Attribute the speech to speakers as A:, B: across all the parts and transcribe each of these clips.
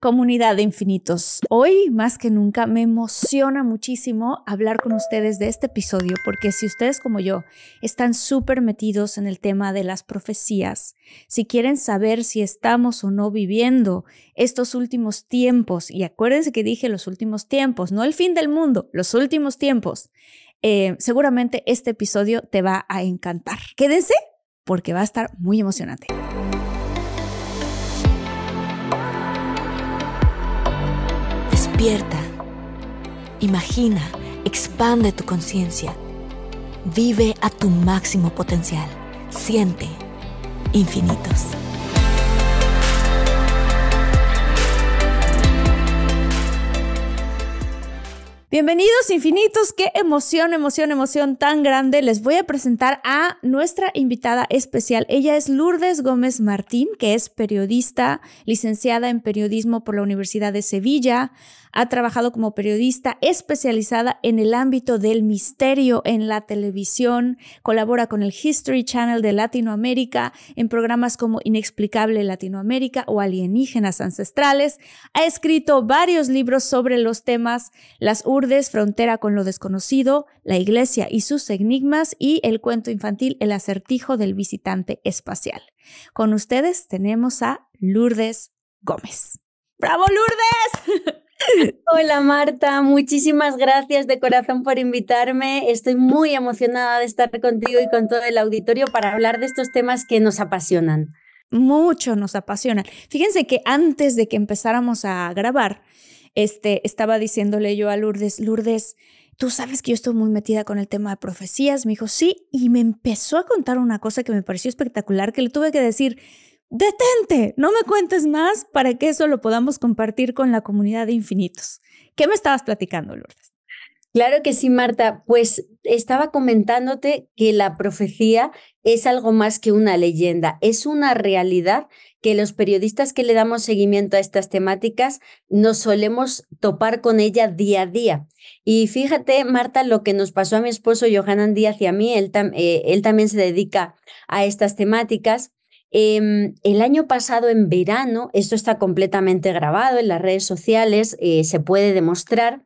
A: Comunidad de infinitos, hoy más que nunca me emociona muchísimo hablar con ustedes de este episodio porque si ustedes como yo están súper metidos en el tema de las profecías, si quieren saber si estamos o no viviendo estos últimos tiempos, y acuérdense que dije los últimos tiempos, no el fin del mundo, los últimos tiempos, seguramente este episodio te va a encantar. Quédense porque va a estar muy emocionante.
B: Despierta, imagina, expande tu conciencia, vive a tu máximo potencial, siente infinitos.
A: Bienvenidos infinitos, qué emoción tan grande. Les voy a presentar a nuestra invitada especial. Ella es Lourdes Gómez Martín, que es periodista, licenciada en periodismo por la Universidad de Sevilla. Ha trabajado como periodista especializada en el ámbito del misterio en la televisión. Colabora con el History Channel de Latinoamérica en programas como Inexplicable Latinoamérica o Alienígenas Ancestrales. Ha escrito varios libros sobre los temas Las Urdes, Frontera con lo Desconocido, La Iglesia y sus enigmas y el cuento infantil El acertijo del visitante espacial. Con ustedes tenemos a Lourdes Gómez. ¡Bravo, Lourdes!
C: Hola Marta, muchísimas gracias de corazón por invitarme. Estoy muy emocionada de estar contigo y con todo el auditorio para hablar de estos temas que nos apasionan.
A: Mucho nos apasionan. Fíjense que antes de que empezáramos a grabar, estaba diciéndole yo a Lourdes, tú sabes que yo estoy muy metida con el tema de profecías. Me dijo, sí, y me empezó a contar una cosa que me pareció espectacular, que le tuve que decir, detente, no me cuentes más para que eso lo podamos compartir con la comunidad de infinitos. ¿Qué me estabas platicando, Lourdes?
C: Claro que sí, Marta. Pues estaba comentándote que la profecía es algo más que una leyenda, es una realidad que los periodistas que le damos seguimiento a estas temáticas nos solemos topar con ella día a día. Y fíjate, Marta, lo que nos pasó a mi esposo Johanan Díaz y a mí, él también se dedica a estas temáticas. El año pasado en verano, esto está completamente grabado en las redes sociales, se puede demostrar,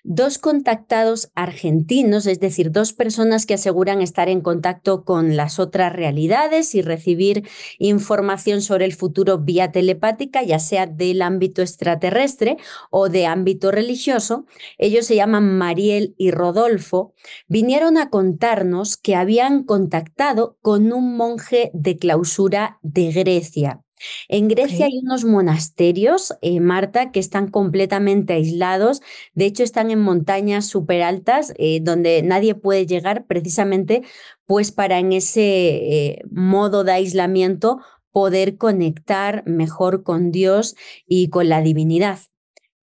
C: dos contactados argentinos, es decir, dos personas que aseguran estar en contacto con las otras realidades y recibir información sobre el futuro vía telepática, ya sea del ámbito extraterrestre o de ámbito religioso. Ellos se llaman Mariel y Rodolfo. Vinieron a contarnos que habían contactado con un monje de clausura de Grecia. En Grecia hay unos monasterios, Marta, que están completamente aislados. De hecho, están en montañas súper altas donde nadie puede llegar precisamente pues para en ese modo de aislamiento poder conectar mejor con Dios y con la divinidad.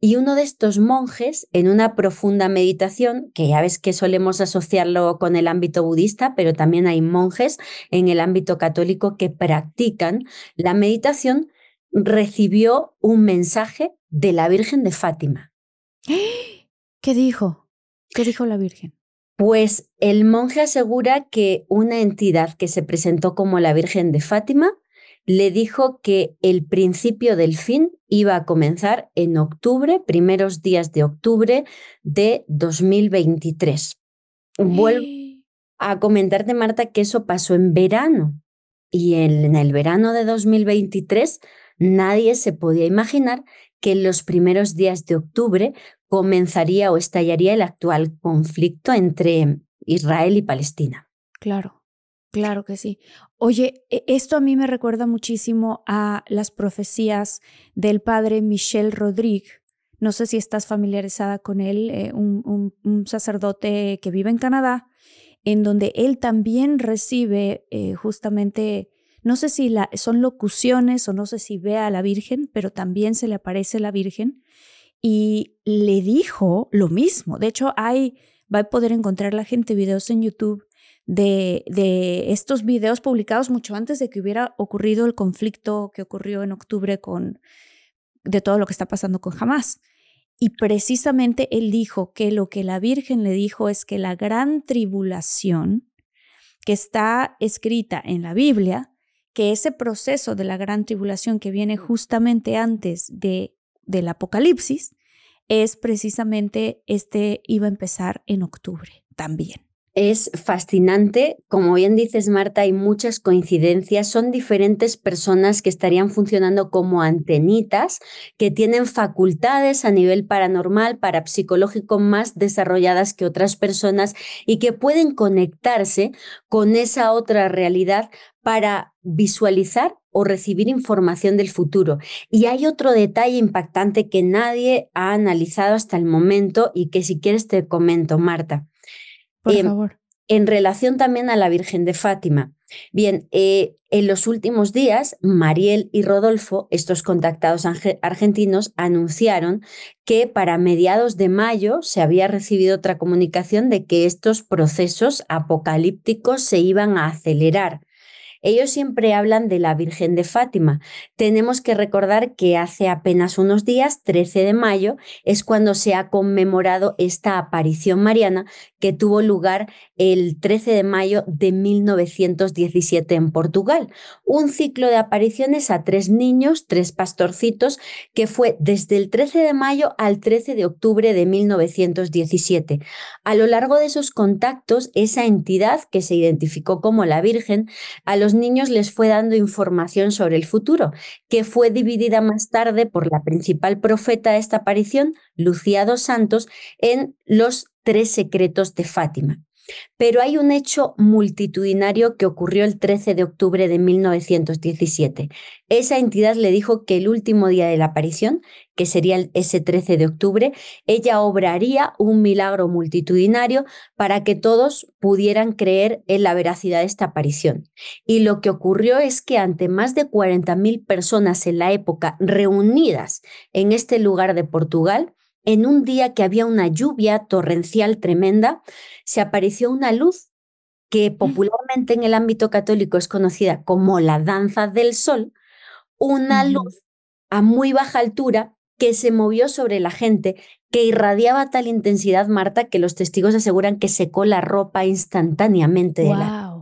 C: Y uno de estos monjes, en una profunda meditación, que ya ves que solemos asociarlo con el ámbito budista, pero también hay monjes en el ámbito católico que practican la meditación, recibió un mensaje de la Virgen de Fátima.
A: ¿Qué dijo? ¿Qué dijo la Virgen?
C: Pues el monje asegura que una entidad que se presentó como la Virgen de Fátima le dijo que el principio del fin iba a comenzar en octubre, primeros días de octubre de 2023. Vuelvo a comentarte, Marta, que eso pasó en verano y en el verano de 2023 nadie se podía imaginar que en los primeros días de octubre comenzaría o estallaría el actual conflicto entre Israel y Palestina.
A: Claro que sí. Oye, esto a mí me recuerda muchísimo a las profecías del padre Michel Rodrigue. No sé si estás familiarizada con él, un sacerdote que vive en Canadá, en donde él también recibe justamente, no sé si son locuciones o no sé si ve a la Virgen, pero también se le aparece la Virgen y le dijo lo mismo. De hecho, va a poder encontrar la gente videos en YouTube de estos videos publicados mucho antes de que hubiera ocurrido el conflicto que ocurrió en octubre de todo lo que está pasando con Hamás. Y precisamente él dijo que lo que la Virgen le dijo es que la gran tribulación que está escrita en la Biblia, que ese proceso de la gran tribulación que viene justamente antes de del Apocalipsis es precisamente iba a empezar en octubre también.
C: Es fascinante, como bien dices, Marta, hay muchas coincidencias, son diferentes personas que estarían funcionando como antenitas, que tienen facultades a nivel paranormal, parapsicológico más desarrolladas que otras personas y que pueden conectarse con esa otra realidad para visualizar o recibir información del futuro. Y hay otro detalle impactante que nadie ha analizado hasta el momento y que si quieres te comento, Marta.
A: Por favor.
C: En relación también a la Virgen de Fátima. Bien, en los últimos días, Mariel y Rodolfo, estos contactados argentinos, anunciaron que para mediados de mayo se había recibido otra comunicación de que estos procesos apocalípticos se iban a acelerar. Ellos siempre hablan de la Virgen de Fátima. Tenemos que recordar que hace apenas unos días, 13 de mayo, es cuando se ha conmemorado esta aparición mariana que tuvo lugar el 13 de mayo de 1917 en Portugal. Un ciclo de apariciones a 3 niños, 3 pastorcitos, que fue desde el 13 de mayo al 13 de octubre de 1917. A lo largo de esos contactos, esa entidad que se identificó como la Virgen, a los niños les fue dando información sobre el futuro, que fue dividida más tarde por la principal profeta de esta aparición, Lucía dos Santos, en los 3 secretos de Fátima. Pero hay un hecho multitudinario que ocurrió el 13 de octubre de 1917. Esa entidad le dijo que el último día de la aparición, que sería ese 13 de octubre, ella obraría un milagro multitudinario para que todos pudieran creer en la veracidad de esta aparición. Y lo que ocurrió es que ante más de 40.000 personas en la época reunidas en este lugar de Portugal, en un día que había una lluvia torrencial tremenda, se apareció una luz que popularmente en el ámbito católico es conocida como la danza del sol, una luz a muy baja altura que se movió sobre la gente, que irradiaba tal intensidad, Marta, que los testigos aseguran que secó la ropa instantáneamente de la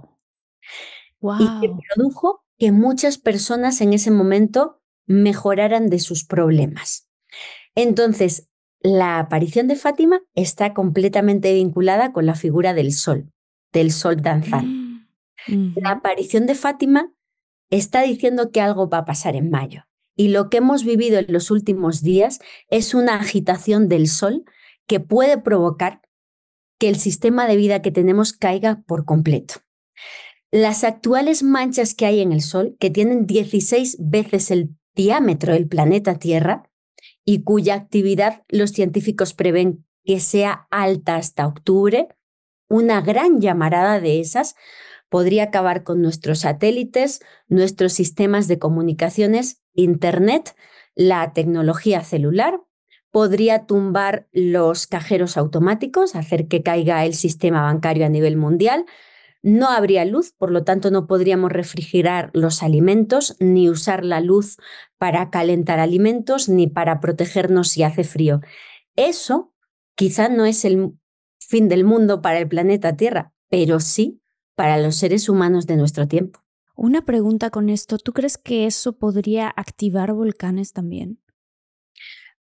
C: y que produjo que muchas personas en ese momento mejoraran de sus problemas. Entonces, la aparición de Fátima está completamente vinculada con la figura del sol danzante. La aparición de Fátima está diciendo que algo va a pasar en mayo. Y lo que hemos vivido en los últimos días es una agitación del sol que puede provocar que el sistema de vida que tenemos caiga por completo. Las actuales manchas que hay en el sol, que tienen 16 veces el diámetro del planeta Tierra, y cuya actividad los científicos prevén que sea alta hasta octubre, una gran llamarada de esas podría acabar con nuestros satélites, nuestros sistemas de comunicaciones, Internet, la tecnología celular, podría tumbar los cajeros automáticos, hacer que caiga el sistema bancario a nivel mundial. No habría luz, por lo tanto no podríamos refrigerar los alimentos, ni usar la luz para calentar alimentos, ni para protegernos si hace frío. Eso quizá no es el fin del mundo para el planeta Tierra, pero sí para los seres humanos de nuestro tiempo.
A: Una pregunta con esto, ¿tú crees que eso podría activar volcanes también?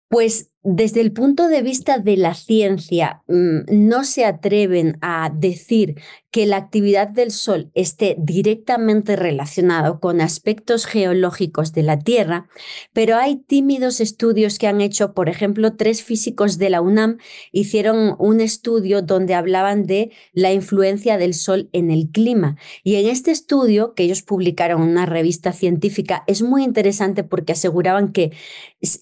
C: Pues desde el punto de vista de la ciencia, no se atreven a decir que la actividad del Sol esté directamente relacionada con aspectos geológicos de la Tierra, pero hay tímidos estudios que han hecho, por ejemplo, 3 físicos de la UNAM hicieron un estudio donde hablaban de la influencia del Sol en el clima. Y en este estudio, que ellos publicaron en una revista científica, es muy interesante porque aseguraban que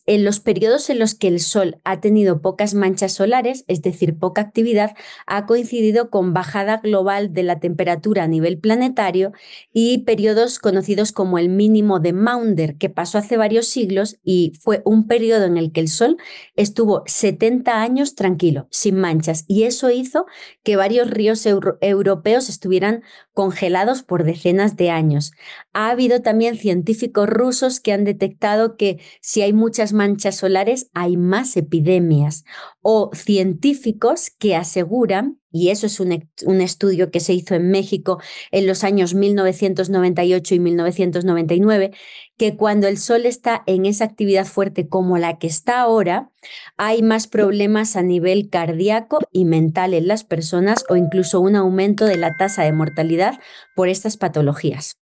C: en los periodos en los que el Sol ha tenido pocas manchas solares, es decir, poca actividad, ha coincidido con bajada global de la temperatura a nivel planetario y periodos conocidos como el mínimo de Maunder, que pasó hace varios siglos y fue un periodo en el que el Sol estuvo 70 años tranquilo, sin manchas, y eso hizo que varios ríos europeos estuvieran congelados por decenas de años. Ha habido también científicos rusos que han detectado que si hay muchas manchas solares hay más epidemias, o científicos que aseguran, y eso es un estudio que se hizo en México en los años 1998 y 1999, que cuando el sol está en esa actividad fuerte como la que está ahora, hay más problemas a nivel cardíaco y mental en las personas o incluso un aumento de la tasa de mortalidad por estas patologías.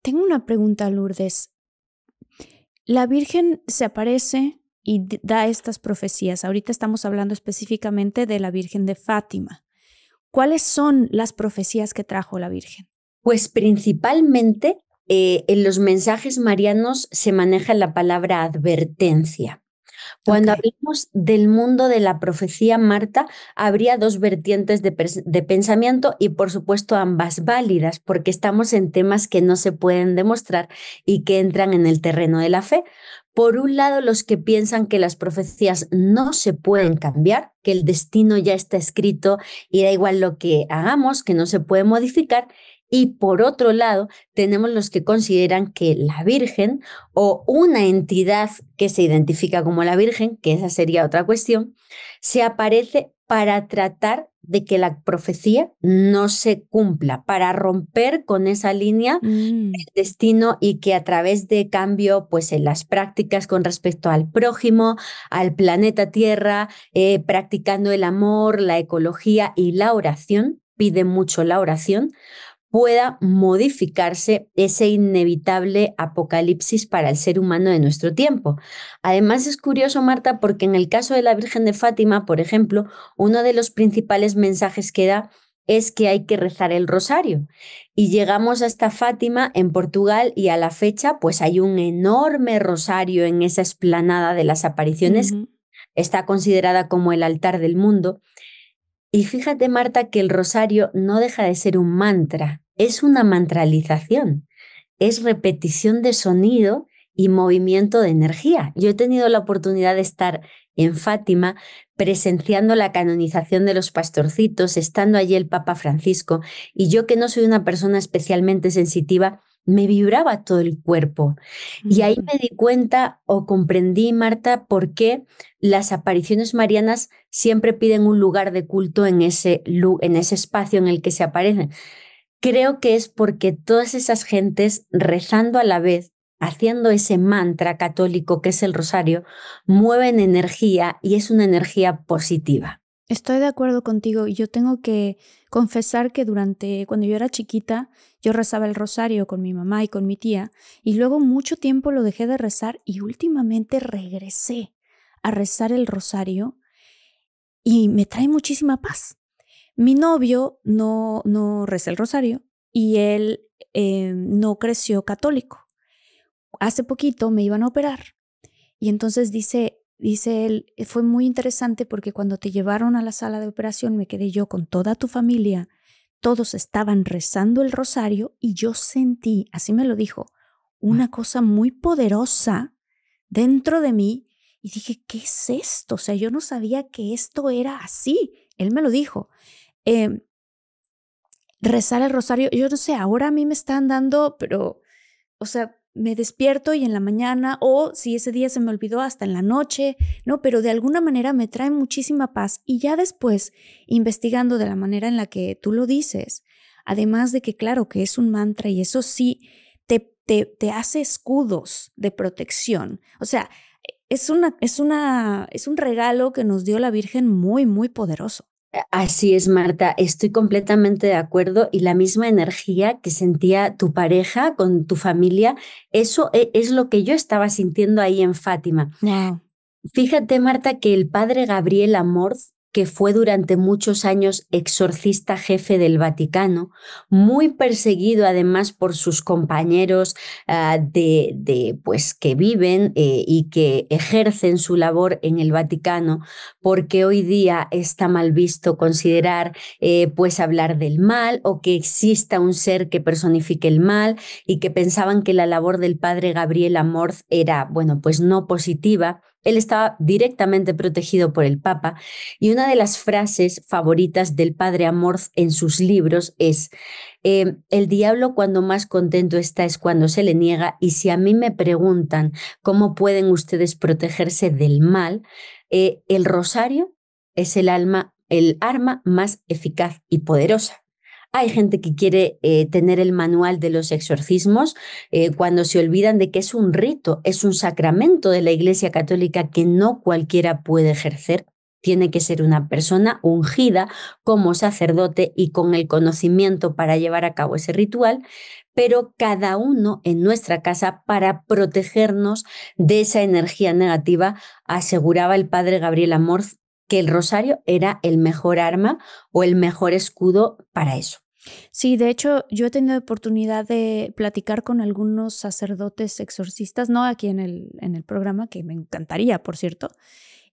A: Tengo una pregunta, Lourdes. La Virgen se aparece y da estas profecías. Ahorita estamos hablando específicamente de la Virgen de Fátima. ¿Cuáles son las profecías que trajo la Virgen?
C: Pues principalmente en los mensajes marianos se maneja la palabra advertencia. Cuando hablamos del mundo de la profecía, Marta, habría dos vertientes de pensamiento y por supuesto ambas válidas, porque estamos en temas que no se pueden demostrar y que entran en el terreno de la fe. Por un lado, los que piensan que las profecías no se pueden cambiar, que el destino ya está escrito y da igual lo que hagamos, que no se puede modificar. Y por otro lado, tenemos los que consideran que la Virgen o una entidad que se identifica como la Virgen, que esa sería otra cuestión, se aparece para tratar de que la profecía no se cumpla, para romper con esa línea del destino y que a través de cambio pues en las prácticas con respecto al prójimo, al planeta Tierra, practicando el amor, la ecología y la oración, pide mucho la oración, pueda modificarse ese inevitable apocalipsis para el ser humano de nuestro tiempo. Además es curioso, Marta, porque en el caso de la Virgen de Fátima, por ejemplo, uno de los principales mensajes que da es que hay que rezar el rosario. Y llegamos hasta Fátima en Portugal y a la fecha pues hay un enorme rosario en esa explanada de las apariciones. Está considerada como el altar del mundo. Y fíjate, Marta, que el rosario no deja de ser un mantra, es una mantralización, es repetición de sonido y movimiento de energía. Yo he tenido la oportunidad de estar en Fátima presenciando la canonización de los pastorcitos, estando allí el Papa Francisco, y yo que no soy una persona especialmente sensitiva, me vibraba todo el cuerpo. Y ahí me di cuenta o comprendí, Marta, por qué las apariciones marianas siempre piden un lugar de culto en ese espacio en el que se aparecen. Creo que es porque todas esas gentes rezando a la vez, haciendo ese mantra católico que es el rosario, mueven energía y es una energía positiva.
A: Estoy de acuerdo contigo y yo tengo que confesar que cuando yo era chiquita, yo rezaba el rosario con mi mamá y con mi tía y luego mucho tiempo lo dejé de rezar y últimamente regresé a rezar el rosario y me trae muchísima paz. Mi novio no reza el rosario y él no creció católico. Hace poquito me iban a operar y entonces dice él, fue muy interesante porque cuando te llevaron a la sala de operación me quedé yo con toda tu familia, todos estaban rezando el rosario y yo sentí, así me lo dijo, una cosa muy poderosa dentro de mí y dije, ¿qué es esto? O sea, yo no sabía que esto era así. Él me lo dijo. Rezar el rosario, yo no sé, ahora a mí me están dando, pero, o sea, me despierto y en la mañana, o si ese día se me olvidó hasta en la noche, ¿no? Pero de alguna manera me trae muchísima paz y ya después, investigando de la manera en la que tú lo dices, además de que claro que es un mantra y eso sí te hace escudos de protección. O sea, es un regalo que nos dio la Virgen muy, muy poderoso.
C: Así es, Marta, estoy completamente de acuerdo y la misma energía que sentía tu pareja con tu familia, eso es lo que yo estaba sintiendo ahí en Fátima.
A: Wow.
C: Fíjate, Marta, que el padre Gabriel Amorth, que fue durante muchos años exorcista jefe del Vaticano, muy perseguido además por sus compañeros pues, que viven y que ejercen su labor en el Vaticano, porque hoy día está mal visto considerar, pues hablar del mal o que exista un ser que personifique el mal y que pensaban que la labor del padre Gabriel Amorth era, bueno, pues no positiva. Él estaba directamente protegido por el Papa y una de las frases favoritas del padre Amorth en sus libros es el diablo cuando más contento está es cuando se le niega y si a mí me preguntan cómo pueden ustedes protegerse del mal, el rosario es el alma el arma más eficaz y poderosa. Hay gente que quiere tener el manual de los exorcismos cuando se olvidan de que es un rito, es un sacramento de la Iglesia Católica que no cualquiera puede ejercer. Tiene que ser una persona ungida como sacerdote y con el conocimiento para llevar a cabo ese ritual, pero cada uno en nuestra casa para protegernos de esa energía negativa, aseguraba el padre Gabriel Amorth que el rosario era el mejor arma o el mejor escudo para eso.
A: Sí, de hecho, yo he tenido oportunidad de platicar con algunos sacerdotes exorcistas, no aquí en el programa, que me encantaría, por cierto,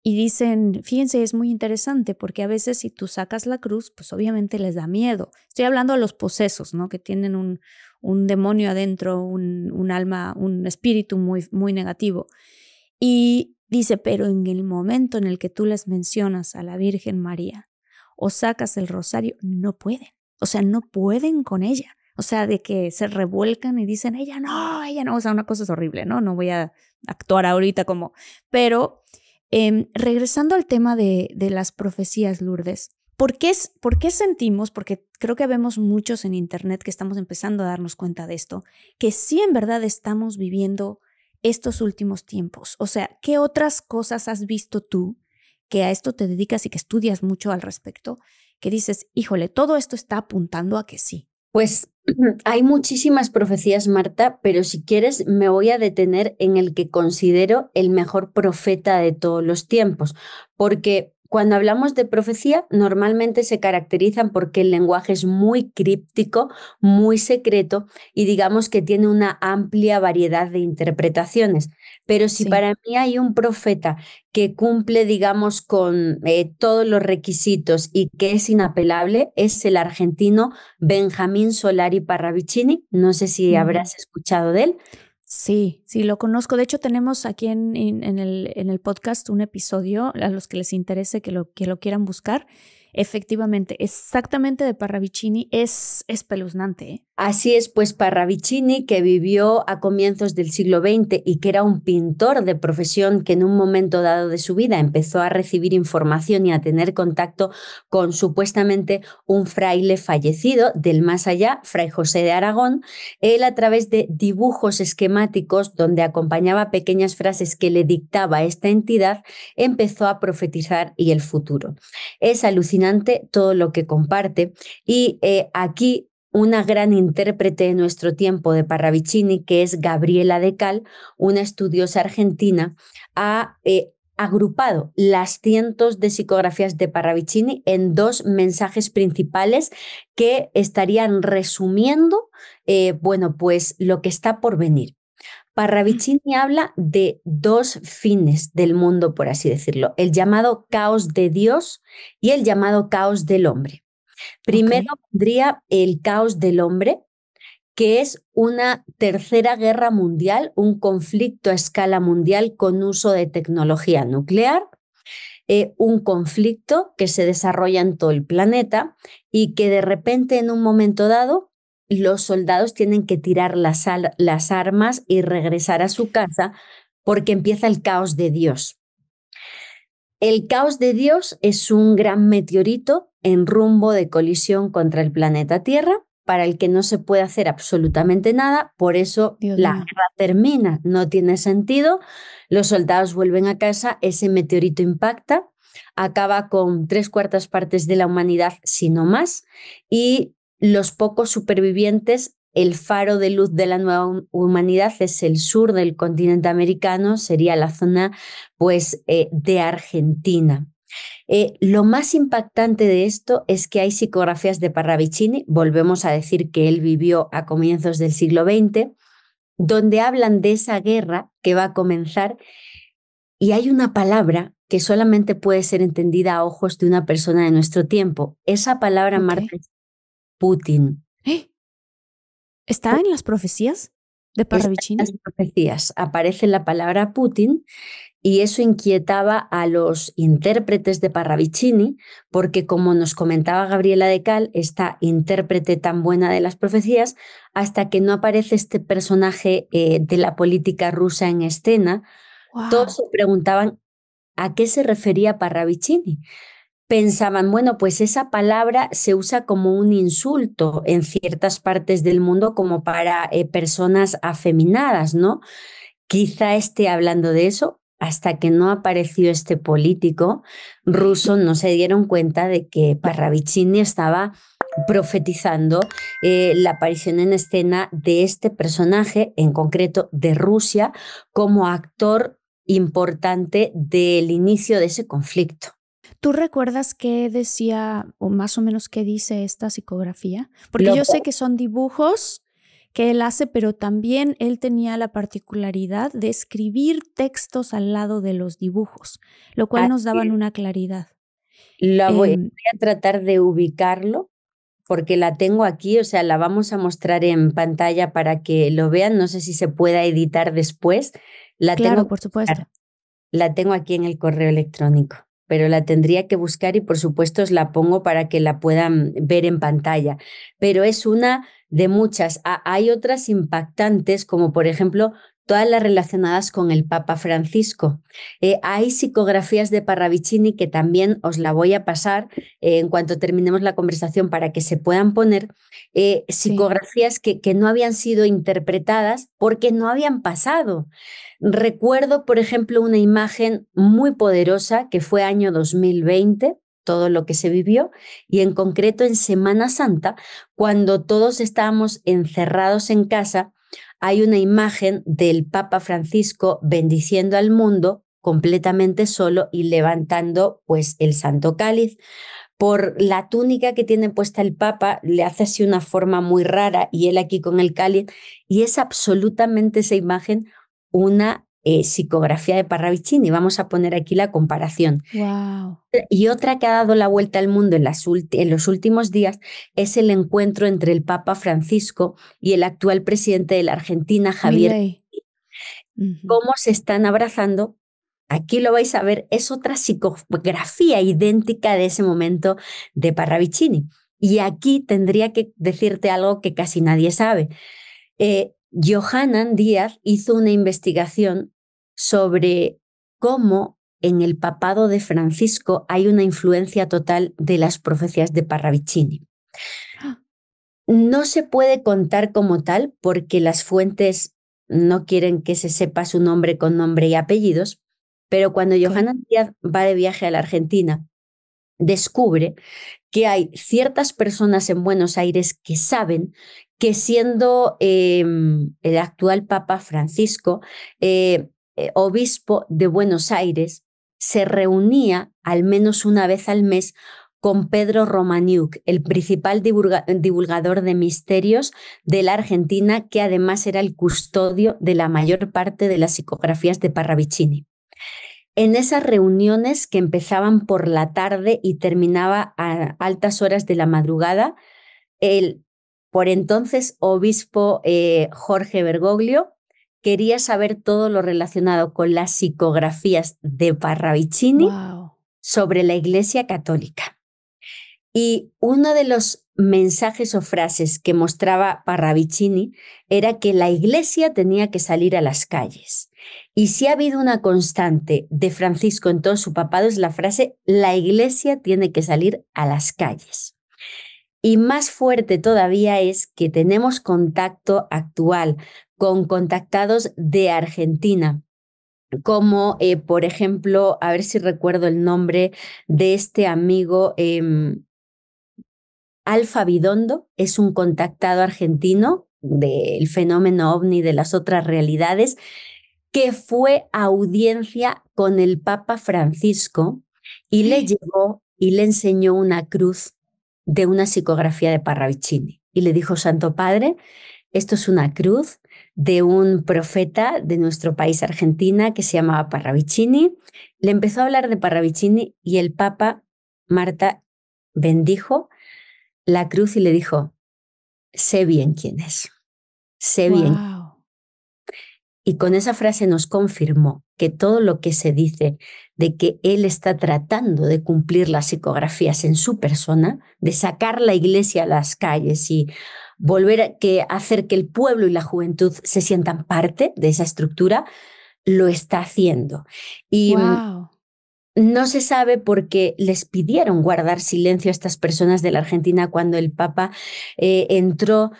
A: y dicen, fíjense, es muy interesante porque a veces si tú sacas la cruz, pues obviamente les da miedo. Estoy hablando a los posesos, ¿no? Que tienen un demonio adentro, un alma, un espíritu muy, muy negativo. Y dice, pero en el momento en el que tú les mencionas a la Virgen María o sacas el rosario, no pueden. O sea, no pueden con ella. O sea, de que se revuelcan y dicen, ella no. O sea, una cosa es horrible, ¿no? No voy a actuar ahorita como... Pero regresando al tema de las profecías, Lourdes, ¿por qué sentimos, porque creo que vemos muchos en internet que estamos empezando a darnos cuenta de esto, que sí en verdad estamos viviendo estos últimos tiempos? O sea, ¿qué otras cosas has visto tú que a esto te dedicas y que estudias mucho al respecto, que dices, híjole, todo esto está apuntando a que sí?
C: Pues hay muchísimas profecías, Marta, pero si quieres me voy a detener en el que considero el mejor profeta de todos los tiempos, porque cuando hablamos de profecía normalmente se caracterizan porque el lenguaje es muy críptico, muy secreto y digamos que tiene una amplia variedad de interpretaciones. Pero si para mí hay un profeta que cumple, digamos, con todos los requisitos y que es inapelable, es el argentino Benjamín Solari Parravicini. No sé si habrás escuchado de él.
A: Sí, lo conozco. De hecho, tenemos aquí en el podcast un episodio a los que les interese que lo quieran buscar. Efectivamente, exactamente de Parravicini, es espeluznante, ¿eh?
C: Así es, pues Parravicini, que vivió a comienzos del siglo XX y que era un pintor de profesión que en un momento dado de su vida empezó a recibir información y a tener contacto con supuestamente un fraile fallecido del más allá, Fray José de Aragón. Él, a través de dibujos esquemáticos donde acompañaba pequeñas frases que le dictaba esta entidad, empezó a profetizar y el futuro. Es alucinante todo lo que comparte y aquí una gran intérprete de nuestro tiempo de Parravicini, que es Gabriela de Cal, una estudiosa argentina, ha agrupado las cientos de psicografías de Parravicini en dos mensajes principales que estarían resumiendo, pues lo que está por venir. Parravicini habla de dos fines del mundo, por así decirlo, el llamado caos de Dios y el llamado caos del hombre. Primero vendría el caos del hombre, que es una tercera guerra mundial, un conflicto a escala mundial con uso de tecnología nuclear, un conflicto que se desarrolla en todo el planeta y que de repente en un momento dado los soldados tienen que tirar las armas y regresar a su casa porque empieza el caos de Dios. El caos de Dios es un gran meteorito en rumbo de colisión contra el planeta Tierra, para el que no se puede hacer absolutamente nada, por eso la guerra termina, no tiene sentido, los soldados vuelven a casa, ese meteorito impacta, acaba con 3/4 partes de la humanidad, si no más, y los pocos supervivientes, el faro de luz de la nueva humanidad es el sur del continente americano, sería la zona de Argentina. Lo más impactante de esto es que hay psicografías de Parravicini, volvemos a decir que él vivió a comienzos del siglo XX, donde hablan de esa guerra que va a comenzar y hay una palabra que solamente puede ser entendida a ojos de una persona de nuestro tiempo. Esa palabra, Marta, es Putin.
A: ¿Está en las profecías de Parravicini?
C: En las profecías aparece la palabra Putin y eso inquietaba a los intérpretes de Parravicini porque, como nos comentaba Gabriela de Cal, esta intérprete tan buena de las profecías, hasta que no aparece este personaje de la política rusa en escena, todos se preguntaban a qué se refería Parravicini. pensaban, bueno, pues esa palabra se usa como un insulto en ciertas partes del mundo como para personas afeminadas, ¿no? Quizá esté hablando de eso. Hasta que no apareció este político ruso, no se dieron cuenta de que Parravicini estaba profetizando la aparición en escena de este personaje, en concreto de Rusia, como actor importante del inicio de ese conflicto.
A: ¿Tú recuerdas qué decía o más o menos qué dice esta psicografía? Porque
C: Lo,
A: yo sé que son dibujos que él hace, pero también él tenía la particularidad de escribir textos al lado de los dibujos, lo cual nos daban una claridad.
C: voy a tratar de ubicarlo porque la tengo aquí, o sea, la vamos a mostrar en pantalla para que lo vean. No sé si se pueda editar después.
A: Claro, por supuesto.
C: La tengo aquí en el correo electrónico, pero la tendría que buscar y por supuesto os la pongo para que la puedan ver en pantalla. Pero es una de muchas. Hay otras impactantes, como por ejemplo todas las relacionadas con el Papa Francisco. Hay psicografías de Parravicini que también os la voy a pasar en cuanto terminemos la conversación para que se puedan poner, psicografías que no habían sido interpretadas porque no habían pasado. Recuerdo, por ejemplo, una imagen muy poderosa que fue año 2020, todo lo que se vivió, y en concreto en Semana Santa, cuando todos estábamos encerrados en casa, hay una imagen del Papa Francisco bendiciendo al mundo completamente solo y levantando pues el Santo Cáliz. Por la túnica que tiene puesta el Papa, le hace así una forma muy rara y él aquí con el cáliz, y es absolutamente esa imagen una psicografía de Parravicini. Vamos a poner aquí la comparación.
A: Wow.
C: Y otra que ha dado la vuelta al mundo en los últimos días es el encuentro entre el Papa Francisco y el actual presidente de la Argentina, Javier.
A: Milei.
C: Cómo se están abrazando. Aquí lo vais a ver, es otra psicografía idéntica de ese momento de Parravicini. Y aquí tendría que decirte algo que casi nadie sabe. Johanan Díaz hizo una investigación sobre cómo en el papado de Francisco hay una influencia total de las profecías de Parravicini. No se puede contar como tal porque las fuentes no quieren que se sepa su nombre con nombre y apellidos, pero cuando Johanan Díaz va de viaje a la Argentina, descubre que hay ciertas personas en Buenos Aires que saben que siendo el actual Papa Francisco obispo de Buenos Aires, se reunía al menos una vez al mes con Pedro Romaniuk, el principal divulgador de misterios de la Argentina, que además era el custodio de la mayor parte de las psicografías de Parravicini. En esas reuniones que empezaban por la tarde y terminaba a altas horas de la madrugada, el por entonces obispo Jorge Bergoglio quería saber todo lo relacionado con las psicografías de Parravicini sobre la Iglesia Católica. Y uno de los mensajes o frases que mostraba Parravicini era que la Iglesia tenía que salir a las calles. Y si ha habido una constante de Francisco en todo su papado es la frase: la Iglesia tiene que salir a las calles. Y más fuerte todavía es que tenemos contacto actual con contactados de Argentina, como por ejemplo, a ver si recuerdo el nombre de este amigo, Alfa Bidondo, es un contactado argentino del fenómeno ovni, de las otras realidades, que fue a audiencia con el Papa Francisco y le llevó y le enseñó una cruz de una psicografía de Parravicini. Y le dijo: Santo Padre, esto es una cruz de un profeta de nuestro país, Argentina, que se llamaba Parravicini. Le empezó a hablar de Parravicini y el Papa, Marta, bendijo la cruz y le dijo: sé bien quién es, sé bien. Y con esa frase nos confirmó que todo lo que se dice de que él está tratando de cumplir las psicografías en su persona, de sacar la Iglesia a las calles y volver a hacer que el pueblo y la juventud se sientan parte de esa estructura, lo está haciendo. Y No se sabe porque les pidieron guardar silencio a estas personas de la Argentina cuando el Papa entró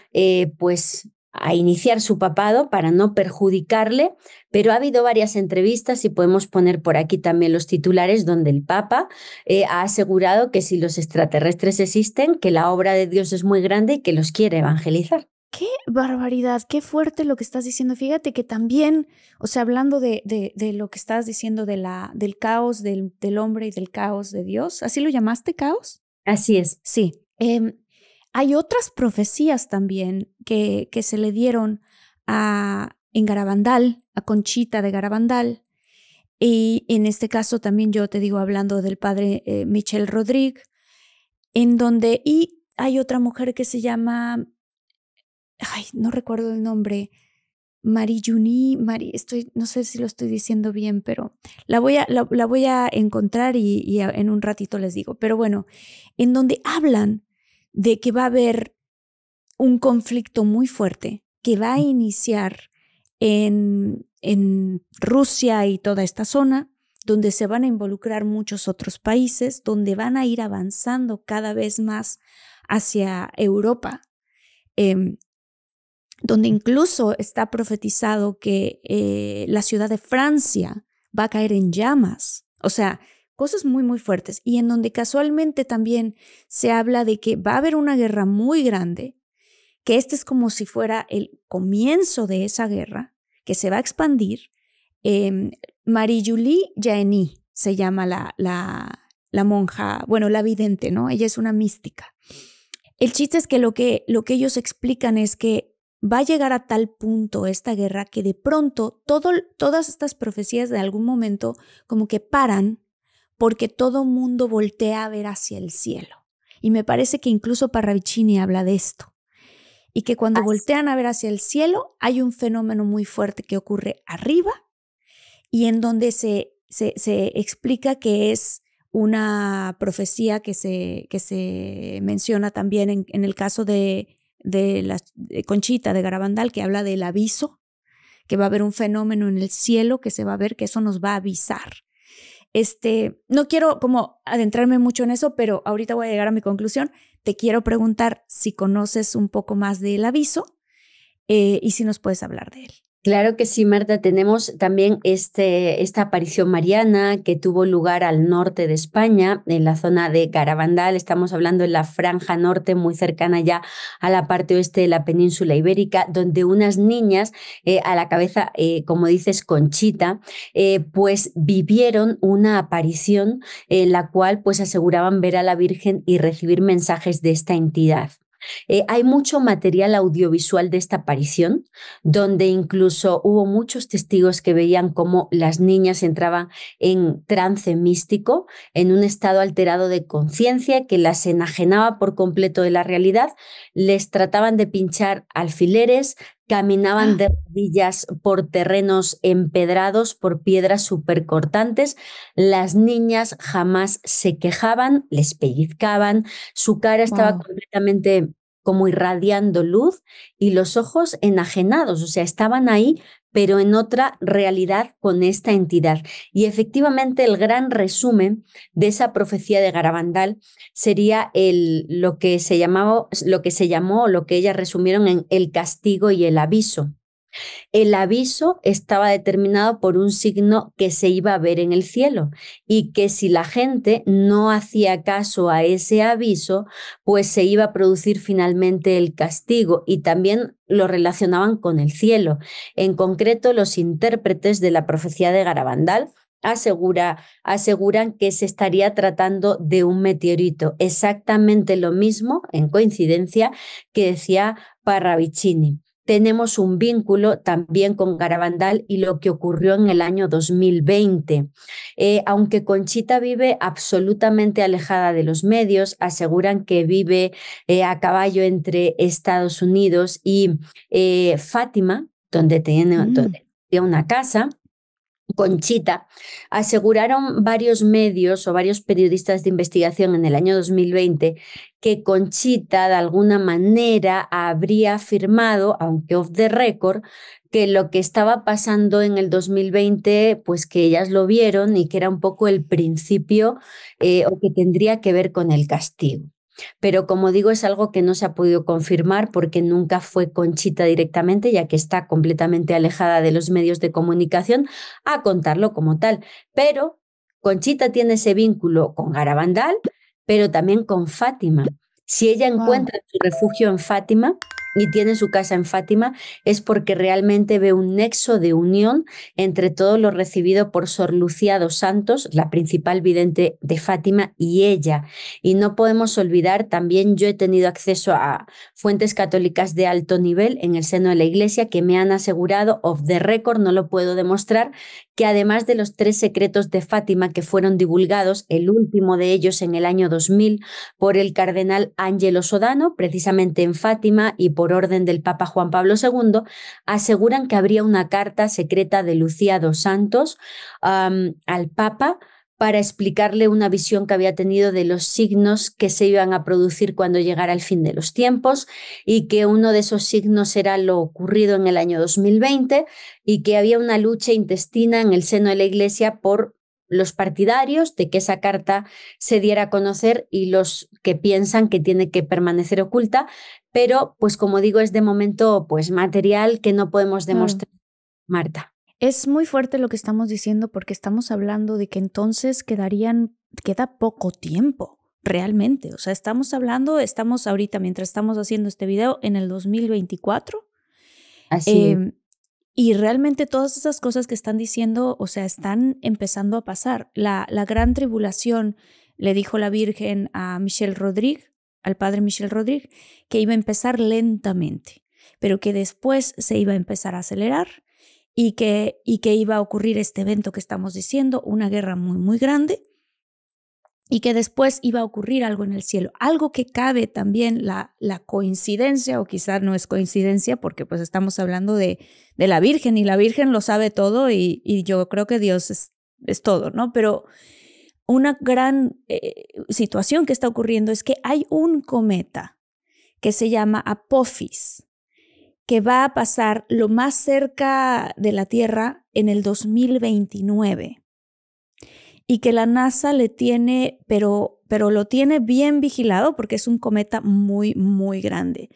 C: pues a iniciar su papado para no perjudicarle, pero ha habido varias entrevistas y podemos poner por aquí también los titulares donde el Papa ha asegurado que si los extraterrestres existen, que la obra de Dios es muy grande y que los quiere evangelizar.
A: Qué barbaridad, qué fuerte lo que estás diciendo. Fíjate que también, o sea, hablando de lo que estás diciendo del caos del hombre y del caos de Dios, ¿así lo llamaste caos?
C: Así es.
A: Sí. Hay otras profecías también que se le dieron en Garabandal, a Conchita de Garabandal. Y en este caso también yo te digo, hablando del padre Michel Rodríguez, y hay otra mujer que se llama, no recuerdo el nombre, Mariyuni, no sé si lo estoy diciendo bien, pero la voy a encontrar y en un ratito les digo. Pero bueno, en donde hablan de que va a haber un conflicto muy fuerte que va a iniciar en Rusia y toda esta zona, donde se van a involucrar muchos otros países, donde van a ir avanzando cada vez más hacia Europa, donde incluso está profetizado que la ciudad de Francia va a caer en llamas. O sea, cosas muy, muy fuertes. Y en donde casualmente también se habla de que va a haber una guerra muy grande, que este es como si fuera el comienzo de esa guerra, que se va a expandir. Marie-Julie Jaeny se llama la monja, bueno, la vidente, ¿no? Ella es una mística. El chiste es que lo que ellos explican es que va a llegar a tal punto esta guerra que de pronto todas estas profecías de algún momento como que paran porque todo mundo voltea a ver hacia el cielo. Y me parece que incluso Parravicini habla de esto. Y que cuando voltean a ver hacia el cielo hay un fenómeno muy fuerte que ocurre arriba y en donde se explica que es una profecía que se menciona también en el caso de Conchita de Garabandal, que habla del aviso, que va a haber un fenómeno en el cielo que se va a ver, que eso nos va a avisar. No quiero como adentrarme mucho en eso, pero ahorita voy a llegar a mi conclusión. Te quiero preguntar si conoces un poco más del aviso y si nos puedes hablar de él.
C: Claro que sí, Marta. Tenemos también esta aparición mariana que tuvo lugar al norte de España, en la zona de Garabandal. Estamos hablando en la franja norte, muy cercana ya a la parte oeste de la península ibérica, donde unas niñas a la cabeza, como dices, Conchita, pues vivieron una aparición en la cual pues aseguraban ver a la Virgen y recibir mensajes de esta entidad. Hay mucho material audiovisual de esta aparición, donde incluso hubo muchos testigos que veían cómo las niñas entraban en trance místico, en un estado alterado de conciencia que las enajenaba por completo de la realidad, les trataban de pinchar alfileres, caminaban de rodillas por terrenos empedrados, por piedras súper cortantes. Las niñas jamás se quejaban, les pellizcaban, su cara estaba completamente como irradiando luz y los ojos enajenados, o sea, estaban ahí, pero en otra realidad con esta entidad. Y efectivamente el gran resumen de esa profecía de Garabandal sería lo que ellas resumieron en el castigo y el aviso. El aviso estaba determinado por un signo que se iba a ver en el cielo y que si la gente no hacía caso a ese aviso, pues se iba a producir finalmente el castigo, y también lo relacionaban con el cielo. En concreto, los intérpretes de la profecía de Garabandal aseguran que se estaría tratando de un meteorito, exactamente lo mismo, en coincidencia, que decía Parravicini. Tenemos un vínculo también con Garabandal y lo que ocurrió en el año 2020. Aunque Conchita vive absolutamente alejada de los medios, aseguran que vive a caballo entre Estados Unidos y Fátima, donde tiene una casa. Conchita, aseguraron varios medios o varios periodistas de investigación en el año 2020 que Conchita de alguna manera habría afirmado, aunque off the record, que lo que estaba pasando en el 2020, pues que ellas lo vieron y que era un poco el principio o que tendría que ver con el castigo. Pero como digo, es algo que no se ha podido confirmar porque nunca fue Conchita directamente, ya que está completamente alejada de los medios de comunicación, a contarlo como tal. Pero Conchita tiene ese vínculo con Garabandal, pero también con Fátima. Si ella encuentra su refugio en Fátima y tiene su casa en Fátima, es porque realmente ve un nexo de unión entre todo lo recibido por Sor Lucía dos Santos, la principal vidente de Fátima, y ella. Y no podemos olvidar, también yo he tenido acceso a fuentes católicas de alto nivel en el seno de la Iglesia que me han asegurado, off the record, no lo puedo demostrar, que además de los 3 secretos de Fátima que fueron divulgados, el último de ellos en el año 2000 por el cardenal Ángelo Sodano, precisamente en Fátima y por orden del Papa Juan Pablo II, aseguran que habría una carta secreta de Lucía dos Santos al Papa para explicarle una visión que había tenido de los signos que se iban a producir cuando llegara el fin de los tiempos, y que uno de esos signos era lo ocurrido en el año 2020 y que había una lucha intestina en el seno de la Iglesia por los partidarios de que esa carta se diera a conocer y los que piensan que tiene que permanecer oculta, pero pues como digo, es de momento pues material que no podemos demostrar, Marta.
A: Es muy fuerte lo que estamos diciendo porque estamos hablando de que entonces queda poco tiempo, realmente. O sea, estamos ahorita, mientras estamos haciendo este video, en el 2024.
C: Así es.
A: Y realmente todas esas cosas que están diciendo, o sea, están empezando a pasar. La gran tribulación, le dijo la Virgen a Michel Rodrigue, al padre Michel Rodrigue, que iba a empezar lentamente, pero que después se iba a empezar a acelerar. Y que iba a ocurrir este evento que estamos diciendo, una guerra muy, muy grande, y que después iba a ocurrir algo en el cielo. Algo que cabe también la coincidencia, o quizás no es coincidencia, porque pues estamos hablando de la Virgen, y la Virgen lo sabe todo, y yo creo que Dios es todo, ¿no? Pero una gran situación que está ocurriendo es que hay un cometa que se llama Apophis, que va a pasar lo más cerca de la Tierra en el 2029 y que la NASA le tiene, pero lo tiene bien vigilado porque es un cometa muy, muy grande.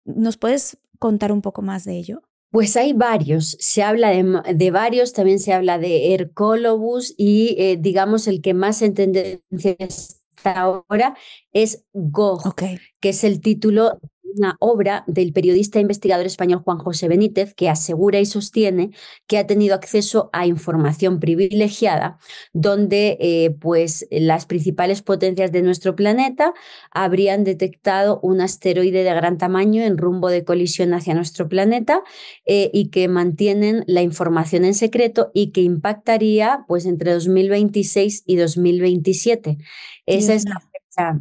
A: ¿Nos puedes contar un poco más de ello?
C: Pues hay varios, se habla de varios, también se habla de Hercólobus y digamos el que más en tendencia está ahora es Gog, que es el título de una obra del periodista e investigador español Juan José Benítez, que asegura y sostiene que ha tenido acceso a información privilegiada donde pues las principales potencias de nuestro planeta habrían detectado un asteroide de gran tamaño en rumbo de colisión hacia nuestro planeta y que mantienen la información en secreto y que impactaría pues entre 2026 y 2027. Esa es la fecha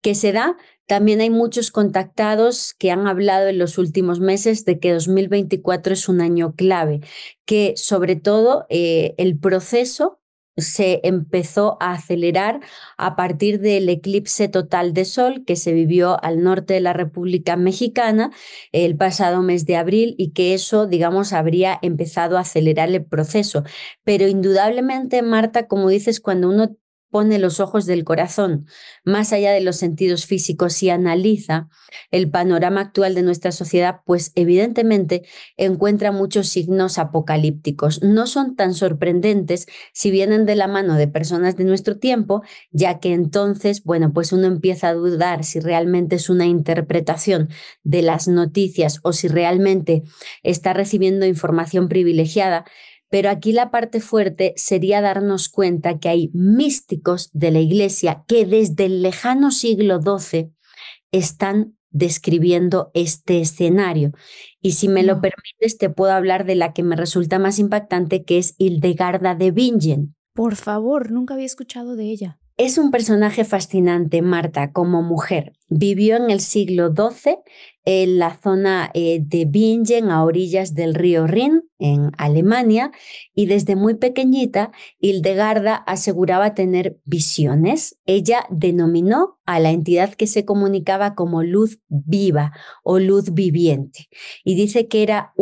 C: que se da. También hay muchos contactados que han hablado en los últimos meses de que 2024 es un año clave, que sobre todo el proceso se empezó a acelerar a partir del eclipse total de sol que se vivió al norte de la República Mexicana el pasado mes de abril, y que eso, digamos, habría empezado a acelerar el proceso. Pero indudablemente, Marta, como dices, cuando uno pone los ojos del corazón más allá de los sentidos físicos y analiza el panorama actual de nuestra sociedad, pues evidentemente encuentra muchos signos apocalípticos. No son tan sorprendentes si vienen de la mano de personas de nuestro tiempo, ya que entonces, bueno, pues uno empieza a dudar si realmente es una interpretación de las noticias o si realmente está recibiendo información privilegiada. Pero aquí la parte fuerte sería darnos cuenta que hay místicos de la Iglesia que desde el lejano siglo XII están describiendo este escenario. Y si me lo permites, te puedo hablar de la que me resulta más impactante, que es Hildegarda de Bingen.
A: Por favor, nunca había escuchado de ella.
C: Es un personaje fascinante, Marta, como mujer. Vivió en el siglo XII en la zona de Bingen, a orillas del río Rin, en Alemania, y desde muy pequeñita Hildegarda aseguraba tener visiones. Ella denominó a la entidad que se comunicaba como luz viva o luz viviente, y dice que era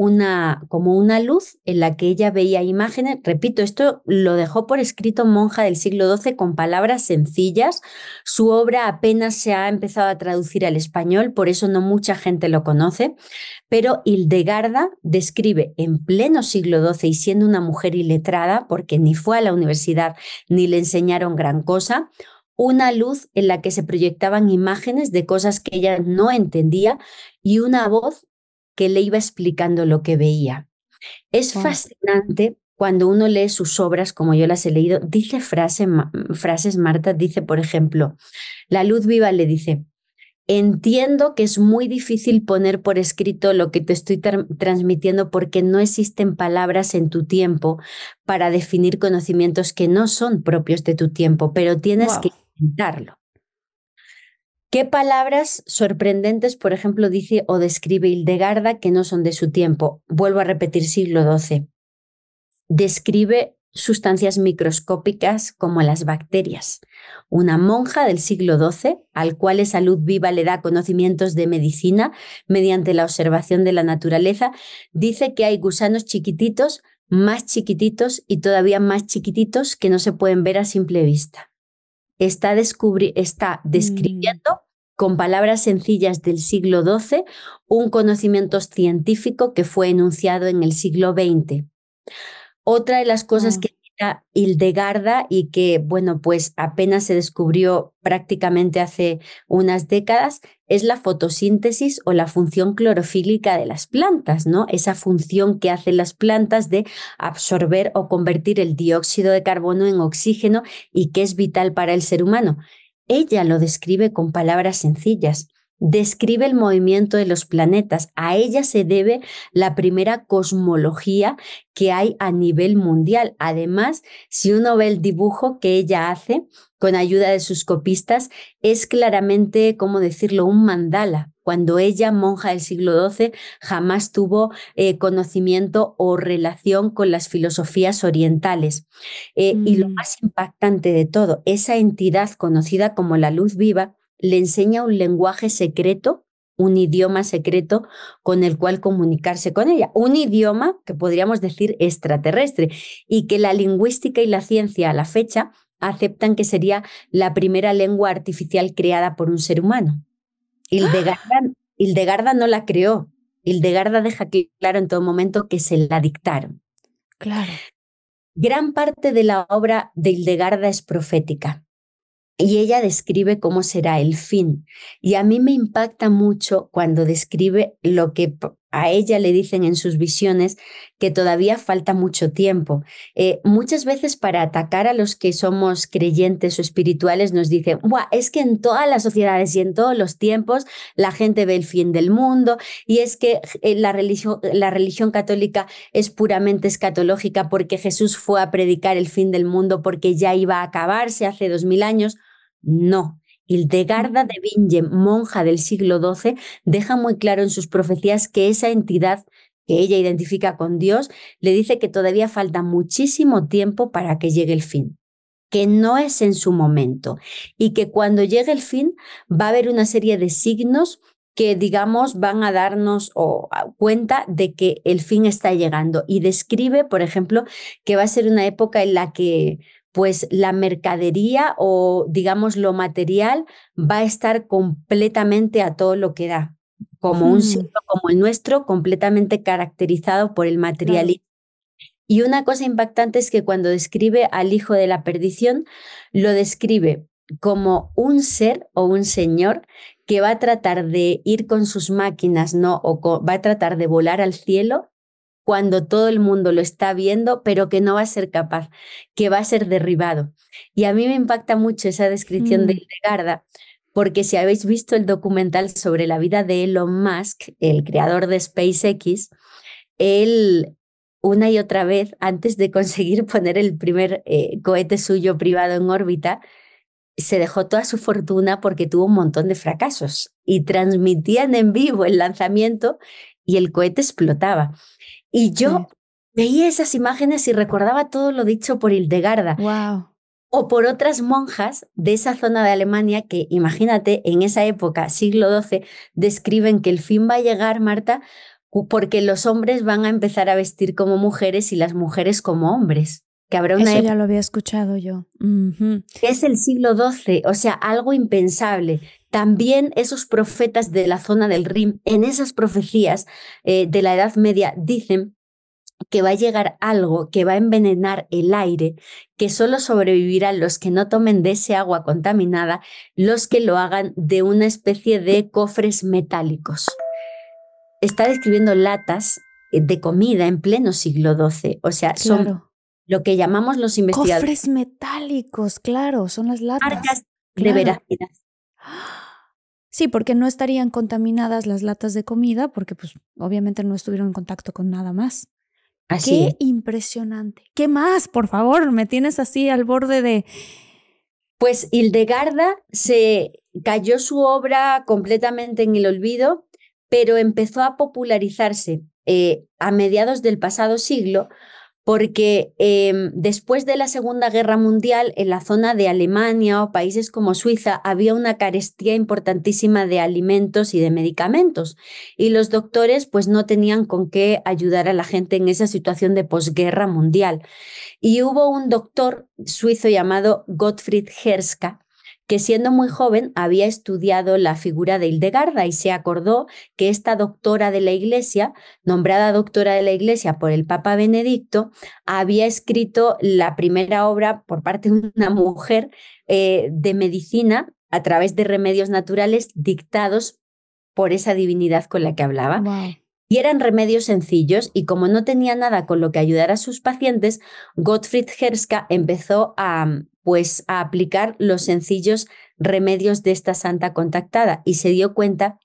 C: como una luz en la que ella veía imágenes. Repito, esto lo dejó por escrito monja del siglo XII con palabras sencillas. Su obra apenas se ha empezado a traducir al español, por eso no mucha gente lo conoce, pero Hildegarda describe en pleno siglo XII, y siendo una mujer iletrada, porque ni fue a la universidad ni le enseñaron gran cosa, una luz en la que se proyectaban imágenes de cosas que ella no entendía y una voz que le iba explicando lo que veía. Es fascinante cuando uno lee sus obras, como yo las he leído. Dice frases, Marta, dice, por ejemplo, la luz viva le dice: entiendo que es muy difícil poner por escrito lo que te estoy transmitiendo porque no existen palabras en tu tiempo para definir conocimientos que no son propios de tu tiempo, pero tienes que intentarlo. ¿Qué palabras sorprendentes, por ejemplo, dice o describe Hildegarda que no son de su tiempo? Vuelvo a repetir, siglo XII. Describe sustancias microscópicas como las bacterias. Una monja del siglo XII, al cual esa luz viva le da conocimientos de medicina mediante la observación de la naturaleza, dice que hay gusanos chiquititos, más chiquititos y todavía más chiquititos que no se pueden ver a simple vista. Está describiendo con palabras sencillas del siglo XII un conocimiento científico que fue enunciado en el siglo XX. Otra de las cosas que cita Hildegarda y que, bueno, pues apenas se descubrió prácticamente hace unas décadas, es la fotosíntesis o la función clorofílica de las plantas, ¿no? Esa función que hacen las plantas de absorber o convertir el dióxido de carbono en oxígeno y que es vital para el ser humano. Ella lo describe con palabras sencillas. Describe el movimiento de los planetas. A ella se debe la primera cosmología que hay a nivel mundial. Además, si uno ve el dibujo que ella hace con ayuda de sus copistas, es claramente, ¿cómo decirlo?, un mandala. Cuando ella, monja del siglo XII, jamás tuvo conocimiento o relación con las filosofías orientales. Y lo más impactante de todo, esa entidad conocida como la luz viva le enseña un lenguaje secreto, un idioma secreto con el cual comunicarse con ella. Un idioma que podríamos decir extraterrestre y que la lingüística y la ciencia a la fecha aceptan que sería la primera lengua artificial creada por un ser humano. Hildegarda no la creó. Hildegarda deja claro en todo momento que se la dictaron.
A: Claro.
C: Gran parte de la obra de Hildegarda es profética. Y ella describe cómo será el fin. Y a mí me impacta mucho cuando describe lo que a ella le dicen en sus visiones, que todavía falta mucho tiempo. Muchas veces para atacar a los que somos creyentes o espirituales nos dicen: "Buah, es que en todas las sociedades y en todos los tiempos la gente ve el fin del mundo, y es que la religión católica es puramente escatológica porque Jesús fue a predicar el fin del mundo porque ya iba a acabarse hace 2000 años. No. Hildegarda de Bingen, monja del siglo XII, deja muy claro en sus profecías que esa entidad que ella identifica con Dios le dice que todavía falta muchísimo tiempo para que llegue el fin, que no es en su momento y que cuando llegue el fin va a haber una serie de signos que, digamos, van a darnos cuenta de que el fin está llegando. Y describe, por ejemplo, que va a ser una época en la que pues la mercadería o, digamos, lo material va a estar completamente a todo lo que da, como un siglo como el nuestro, completamente caracterizado por el materialismo. Claro. Y una cosa impactante es que cuando describe al hijo de la perdición, lo describe como un ser o un señor que va a tratar de ir con sus máquinas, ¿no? Va a tratar de volar al cielo cuando todo el mundo lo está viendo, pero que no va a ser capaz, que va a ser derribado. Y a mí me impacta mucho esa descripción de Hildegarda, porque si habéis visto el documental sobre la vida de Elon Musk, el creador de SpaceX, él una y otra vez, antes de conseguir poner el primer cohete suyo privado en órbita, se dejó toda su fortuna porque tuvo un montón de fracasos y transmitían en vivo el lanzamiento y el cohete explotaba. Y yo veía esas imágenes y recordaba todo lo dicho por Hildegarda.
A: Wow.
C: O por otras monjas de esa zona de Alemania que, imagínate, en esa época, siglo XII, describen que el fin va a llegar, Marta, porque los hombres van a empezar a vestir como mujeres y las mujeres como hombres. Que habrá una
A: Eso
C: época.
A: ya lo había escuchado yo. Uh-huh.
C: Es el siglo XII, o sea, algo impensable. También esos profetas de la zona del Rin, en esas profecías de la Edad Media, dicen que va a llegar algo que va a envenenar el aire, que solo sobrevivirán los que no tomen de ese agua contaminada, los que lo hagan de una especie de cofres metálicos. Está describiendo latas de comida en pleno siglo XII, o sea, son lo que llamamos los investigadores.
A: Cofres metálicos, claro, son las latas.
C: Marcas de veracidad.
A: Sí, porque no estarían contaminadas las latas de comida, porque pues obviamente no estuvieron en contacto con nada más.
C: Así es.
A: Impresionante. ¿Qué más? Por favor, me tienes así al borde de...
C: Pues Hildegarda se cayó su obra completamente en el olvido, pero empezó a popularizarse a mediados del pasado siglo porque después de la Segunda Guerra Mundial, en la zona de Alemania o países como Suiza, había una carestía importantísima de alimentos y de medicamentos. Y los doctores pues no tenían con qué ayudar a la gente en esa situación de posguerra mundial. Y hubo un doctor suizo llamado Gottfried Herska, que siendo muy joven había estudiado la figura de Hildegarda y se acordó que esta doctora de la Iglesia, nombrada doctora de la Iglesia por el Papa Benedicto, había escrito la primera obra por parte de una mujer de medicina a través de remedios naturales dictados por esa divinidad con la que hablaba.
A: Wow.
C: Y eran remedios sencillos y como no tenía nada con lo que ayudar a sus pacientes, Gottfried Herska empezó a aplicar los sencillos remedios de esta santa contactada y se dio cuenta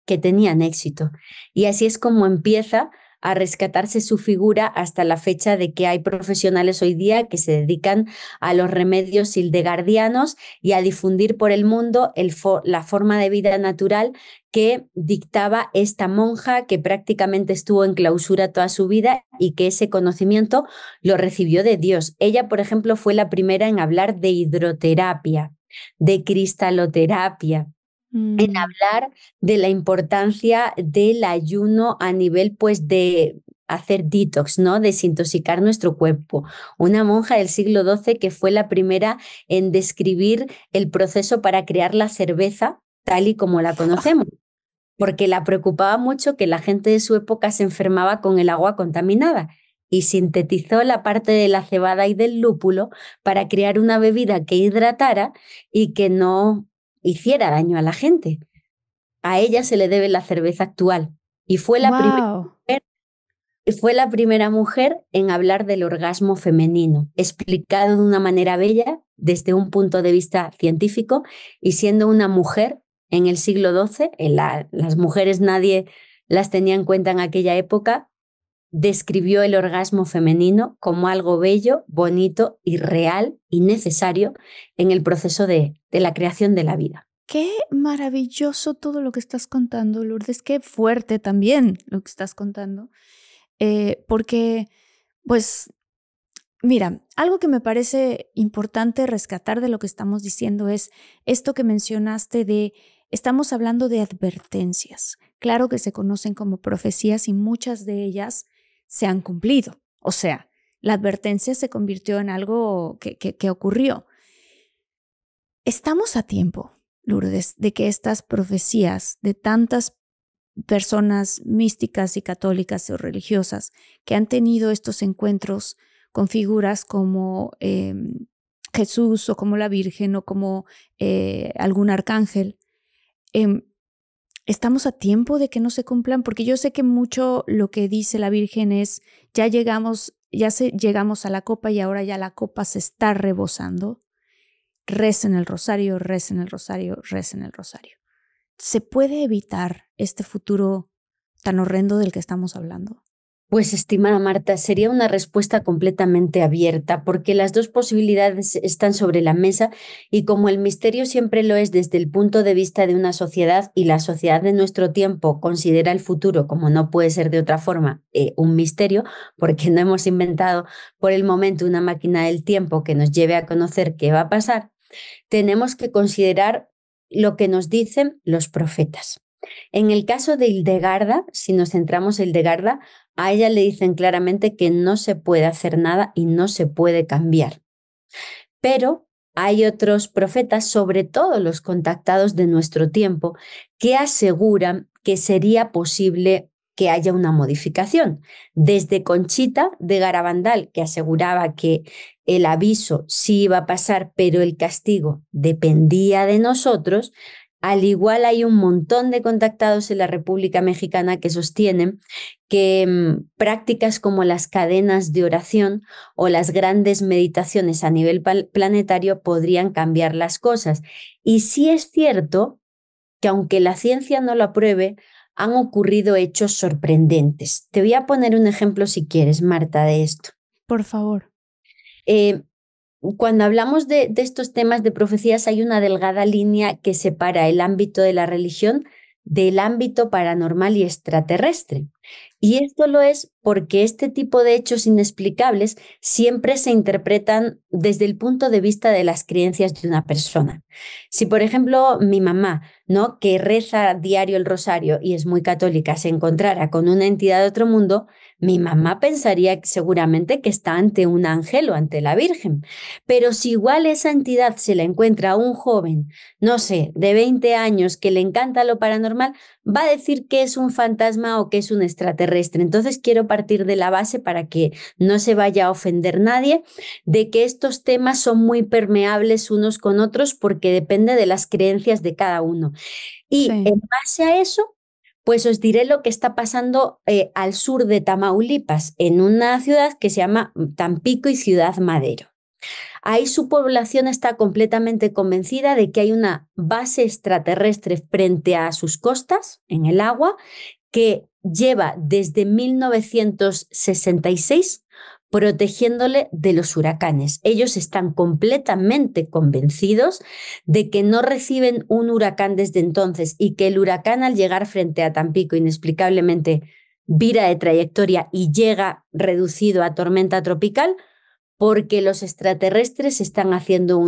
C: que tenían éxito. Y así es como empieza a rescatarse su figura hasta la fecha de que hay profesionales hoy día que se dedican a los remedios hildegardianos y a difundir por el mundo la forma de vida natural que dictaba esta monja que prácticamente estuvo en clausura toda su vida y que ese conocimiento lo recibió de Dios. Ella, por ejemplo, fue la primera en hablar de hidroterapia, de cristaloterapia, en hablar de la importancia del ayuno a nivel pues de hacer detox, ¿no? Desintoxicar nuestro cuerpo. Una monja del siglo XII que fue la primera en describir el proceso para crear la cerveza tal y como la conocemos, porque la preocupaba mucho que la gente de su época se enfermaba con el agua contaminada y sintetizó la parte de la cebada y del lúpulo para crear una bebida que hidratara y que no hiciera daño a la gente. A ella se le debe la cerveza actual y fue la primera mujer en hablar del orgasmo femenino, explicado de una manera bella desde un punto de vista científico y siendo una mujer en el siglo XII, las mujeres nadie las tenía en cuenta en aquella época, describió el orgasmo femenino como algo bello, bonito y real y necesario en el proceso de la creación de la vida.
A: Qué maravilloso todo lo que estás contando, Lourdes. Qué fuerte también lo que estás contando. Porque, pues, mira, algo que me parece importante rescatar de lo que estamos diciendo es esto que mencionaste de, estamos hablando de advertencias. Claro que se conocen como profecías y muchas de ellas se han cumplido. O sea, la advertencia se convirtió en algo que ocurrió. Estamos a tiempo, Lourdes, de que estas profecías de tantas personas místicas y católicas o religiosas que han tenido estos encuentros con figuras como Jesús o como la Virgen o como algún arcángel, ¿estamos a tiempo de que no se cumplan? Porque yo sé que mucho lo que dice la Virgen es, llegamos a la copa y ahora ya la copa se está rebosando. Recen el rosario, recen el rosario, recen el rosario. ¿Se puede evitar este futuro tan horrendo del que estamos hablando?
C: Pues, estimada Marta, sería una respuesta completamente abierta, porque las dos posibilidades están sobre la mesa y como el misterio siempre lo es desde el punto de vista de una sociedad y la sociedad de nuestro tiempo considera el futuro, como no puede ser de otra forma, un misterio, porque no hemos inventado por el momento una máquina del tiempo que nos lleve a conocer qué va a pasar, tenemos que considerar lo que nos dicen los profetas. En el caso de Hildegarda, si nos centramos en Hildegarda, a ella le dicen claramente que no se puede hacer nada y no se puede cambiar. Pero hay otros profetas, sobre todo los contactados de nuestro tiempo, que aseguran que sería posible que haya una modificación. Desde Conchita de Garabandal, que aseguraba que el aviso sí iba a pasar, pero el castigo dependía de nosotros. Al igual hay un montón de contactados en la República Mexicana que sostienen que prácticas como las cadenas de oración o las grandes meditaciones a nivel planetario podrían cambiar las cosas. Y sí es cierto que aunque la ciencia no lo apruebe, han ocurrido hechos sorprendentes. Te voy a poner un ejemplo si quieres, Marta, de esto.
A: Por favor.
C: Cuando hablamos de estos temas de profecías, hay una delgada línea que separa el ámbito de la religión del ámbito paranormal y extraterrestre. Y esto lo es porque este tipo de hechos inexplicables siempre se interpretan desde el punto de vista de las creencias de una persona. Si, por ejemplo, mi mamá, ¿no?, que reza diario el rosario y es muy católica, se encontrara con una entidad de otro mundo, mi mamá pensaría seguramente que está ante un ángel o ante la Virgen. Pero si igual esa entidad se la encuentra a un joven, no sé, de 20 años que le encanta lo paranormal, va a decir que es un fantasma o que es un extraterrestre. Entonces quiero partir de la base para que no se vaya a ofender nadie, de que estos temas son muy permeables unos con otros porque depende de las creencias de cada uno. Y
A: Sí.
C: en base a eso, pues os diré lo que está pasando al sur de Tamaulipas, en una ciudad que se llama Tampico y Ciudad Madero. Ahí su población está completamente convencida de que hay una base extraterrestre frente a sus costas, en el agua, que lleva desde 1966 protegiéndole de los huracanes. Ellos están completamente convencidos de que no reciben un huracán desde entonces y que el huracán, al llegar frente a Tampico, inexplicablemente vira de trayectoria y llega reducido a tormenta tropical, porque los extraterrestres están haciendo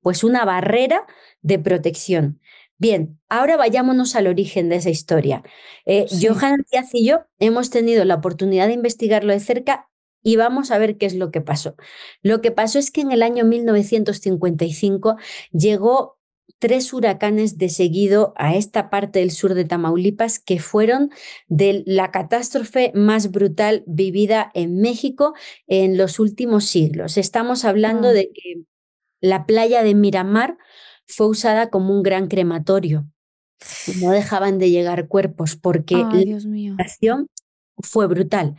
C: pues una barrera de protección. Bien, ahora vayámonos al origen de esa historia.
A: Sí.
C: Johanna Díaz y yo hemos tenido la oportunidad de investigarlo de cerca y vamos a ver qué es lo que pasó. Lo que pasó es que en el año 1955 llegó 3 huracanes de seguido a esta parte del sur de Tamaulipas que fueron de la catástrofe más brutal vivida en México en los últimos siglos. Estamos hablando
A: Wow.
C: de que la playa de Miramar fue usada como un gran crematorio. No dejaban de llegar cuerpos porque
A: Ay,
C: la
A: Dios mío.
C: situación fue brutal.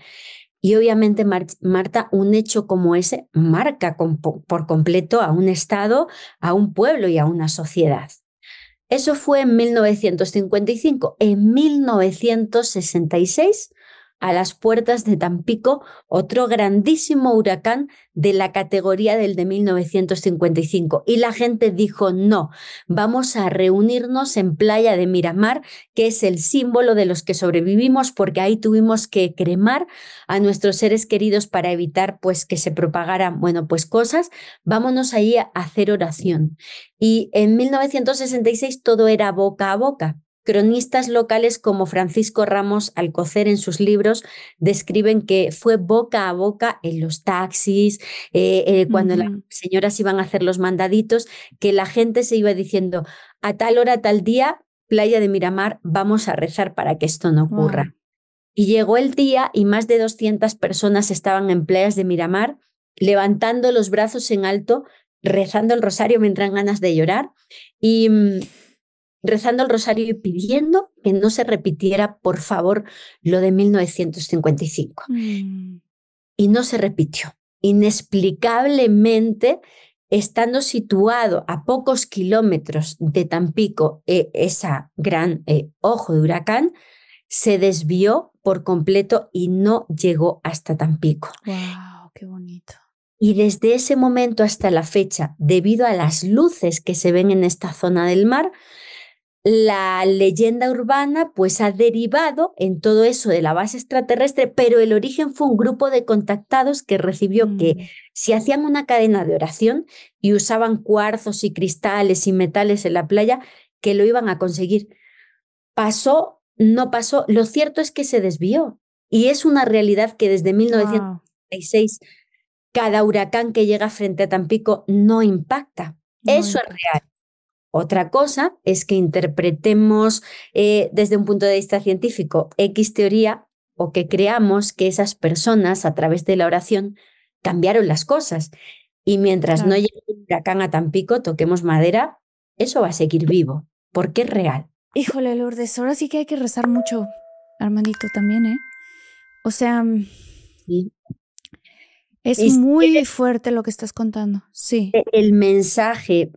C: Y obviamente, Marta, un hecho como ese marca por completo a un estado, a un pueblo y a una sociedad. Eso fue en 1955. En 1966, a las puertas de Tampico, otro grandísimo huracán de la categoría del de 1955. Y la gente dijo, no, vamos a reunirnos en Playa de Miramar, que es el símbolo de los que sobrevivimos, porque ahí tuvimos que cremar a nuestros seres queridos para evitar pues que se propagaran, bueno, pues cosas. Vámonos ahí a hacer oración. Y en 1966 todo era boca a boca. Cronistas locales como Francisco Ramos Alcocer en sus libros describen que fue boca a boca en los taxis, cuando las señoras iban a hacer los mandaditos, que la gente se iba diciendo a tal hora, tal día, Playa de Miramar, vamos a rezar para que esto no ocurra.
A: Wow.
C: Y llegó el día y más de 200 personas estaban en playas de Miramar levantando los brazos en alto, rezando el rosario, me entran ganas de llorar, y rezando el rosario y pidiendo que no se repitiera, por favor, lo de 1955. Y no se repitió. Inexplicablemente, estando situado a pocos kilómetros de Tampico, esa gran ojo de huracán, se desvió por completo y no llegó hasta Tampico.
A: Wow, qué bonito.
C: Y desde ese momento hasta la fecha, debido a las luces que se ven en esta zona del mar, la leyenda urbana pues ha derivado en todo eso de la base extraterrestre, pero el origen fue un grupo de contactados que recibió que si hacían una cadena de oración y usaban cuarzos y cristales y metales en la playa, que lo iban a conseguir. Pasó, no pasó, lo cierto es que se desvió y es una realidad que desde 1936 cada huracán que llega frente a Tampico no impacta. Eso es real. Otra cosa es que interpretemos desde un punto de vista científico X teoría o que creamos que esas personas a través de la oración cambiaron las cosas. Y mientras no llegue un huracán a Tampico, toquemos madera, eso va a seguir vivo, porque es real.
A: Híjole, Lourdes, ahora sí que hay que rezar mucho, Armandito, también, ¿eh? O sea,
C: Sí.
A: es muy fuerte lo que estás contando, sí.
C: El mensaje,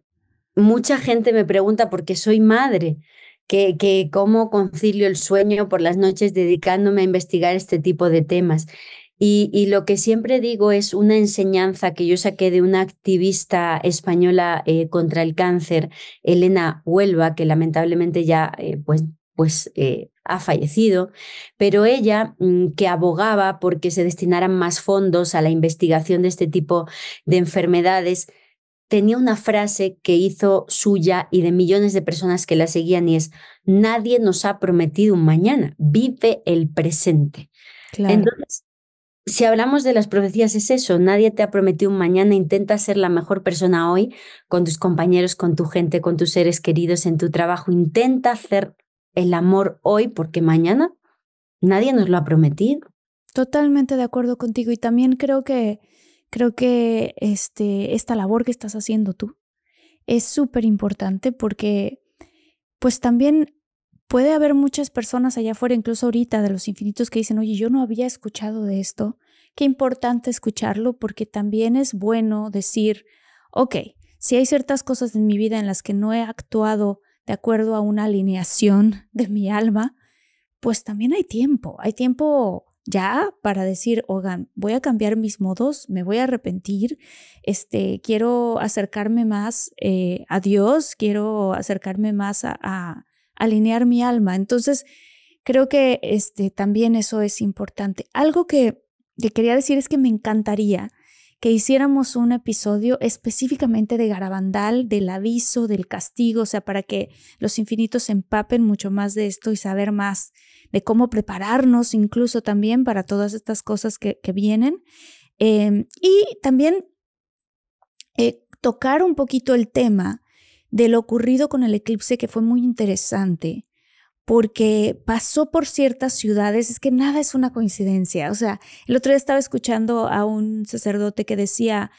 C: mucha gente me pregunta porque soy madre, que cómo concilio el sueño por las noches dedicándome a investigar este tipo de temas. Y lo que siempre digo es una enseñanza que yo saqué de una activista española contra el cáncer, Elena Huelva, que lamentablemente ya ha fallecido, pero ella que abogaba porque se destinaran más fondos a la investigación de este tipo de enfermedades, tenía una frase que hizo suya y de millones de personas que la seguían y es: nadie nos ha prometido un mañana, vive el presente.
A: Claro.
C: Entonces, si hablamos de las profecías es eso, nadie te ha prometido un mañana, intenta ser la mejor persona hoy con tus compañeros, con tu gente, con tus seres queridos, en tu trabajo, intenta hacer el amor hoy porque mañana nadie nos lo ha prometido.
A: Totalmente de acuerdo contigo y también creo que esta labor que estás haciendo tú es súper importante porque pues también puede haber muchas personas allá afuera, incluso ahorita de los infinitos, que dicen, oye, yo no había escuchado de esto. Qué importante escucharlo porque también es bueno decir, ok, si hay ciertas cosas en mi vida en las que no he actuado de acuerdo a una alineación de mi alma, pues también hay tiempo ya para decir, oigan, voy a cambiar mis modos, me voy a arrepentir, quiero acercarme más a Dios, quiero acercarme más a alinear mi alma. Entonces, creo que también eso es importante. Algo que quería decir es que me encantaría que hiciéramos un episodio específicamente de Garabandal, del aviso, del castigo, o sea, para que los infinitos se empapen mucho más de esto y saber más de cómo prepararnos incluso también para todas estas cosas que vienen. Y también tocar un poquito el tema de lo ocurrido con el eclipse, que fue muy interesante, porque pasó por ciertas ciudades, es que nada es una coincidencia. O sea, el otro día estaba escuchando a un sacerdote que decía,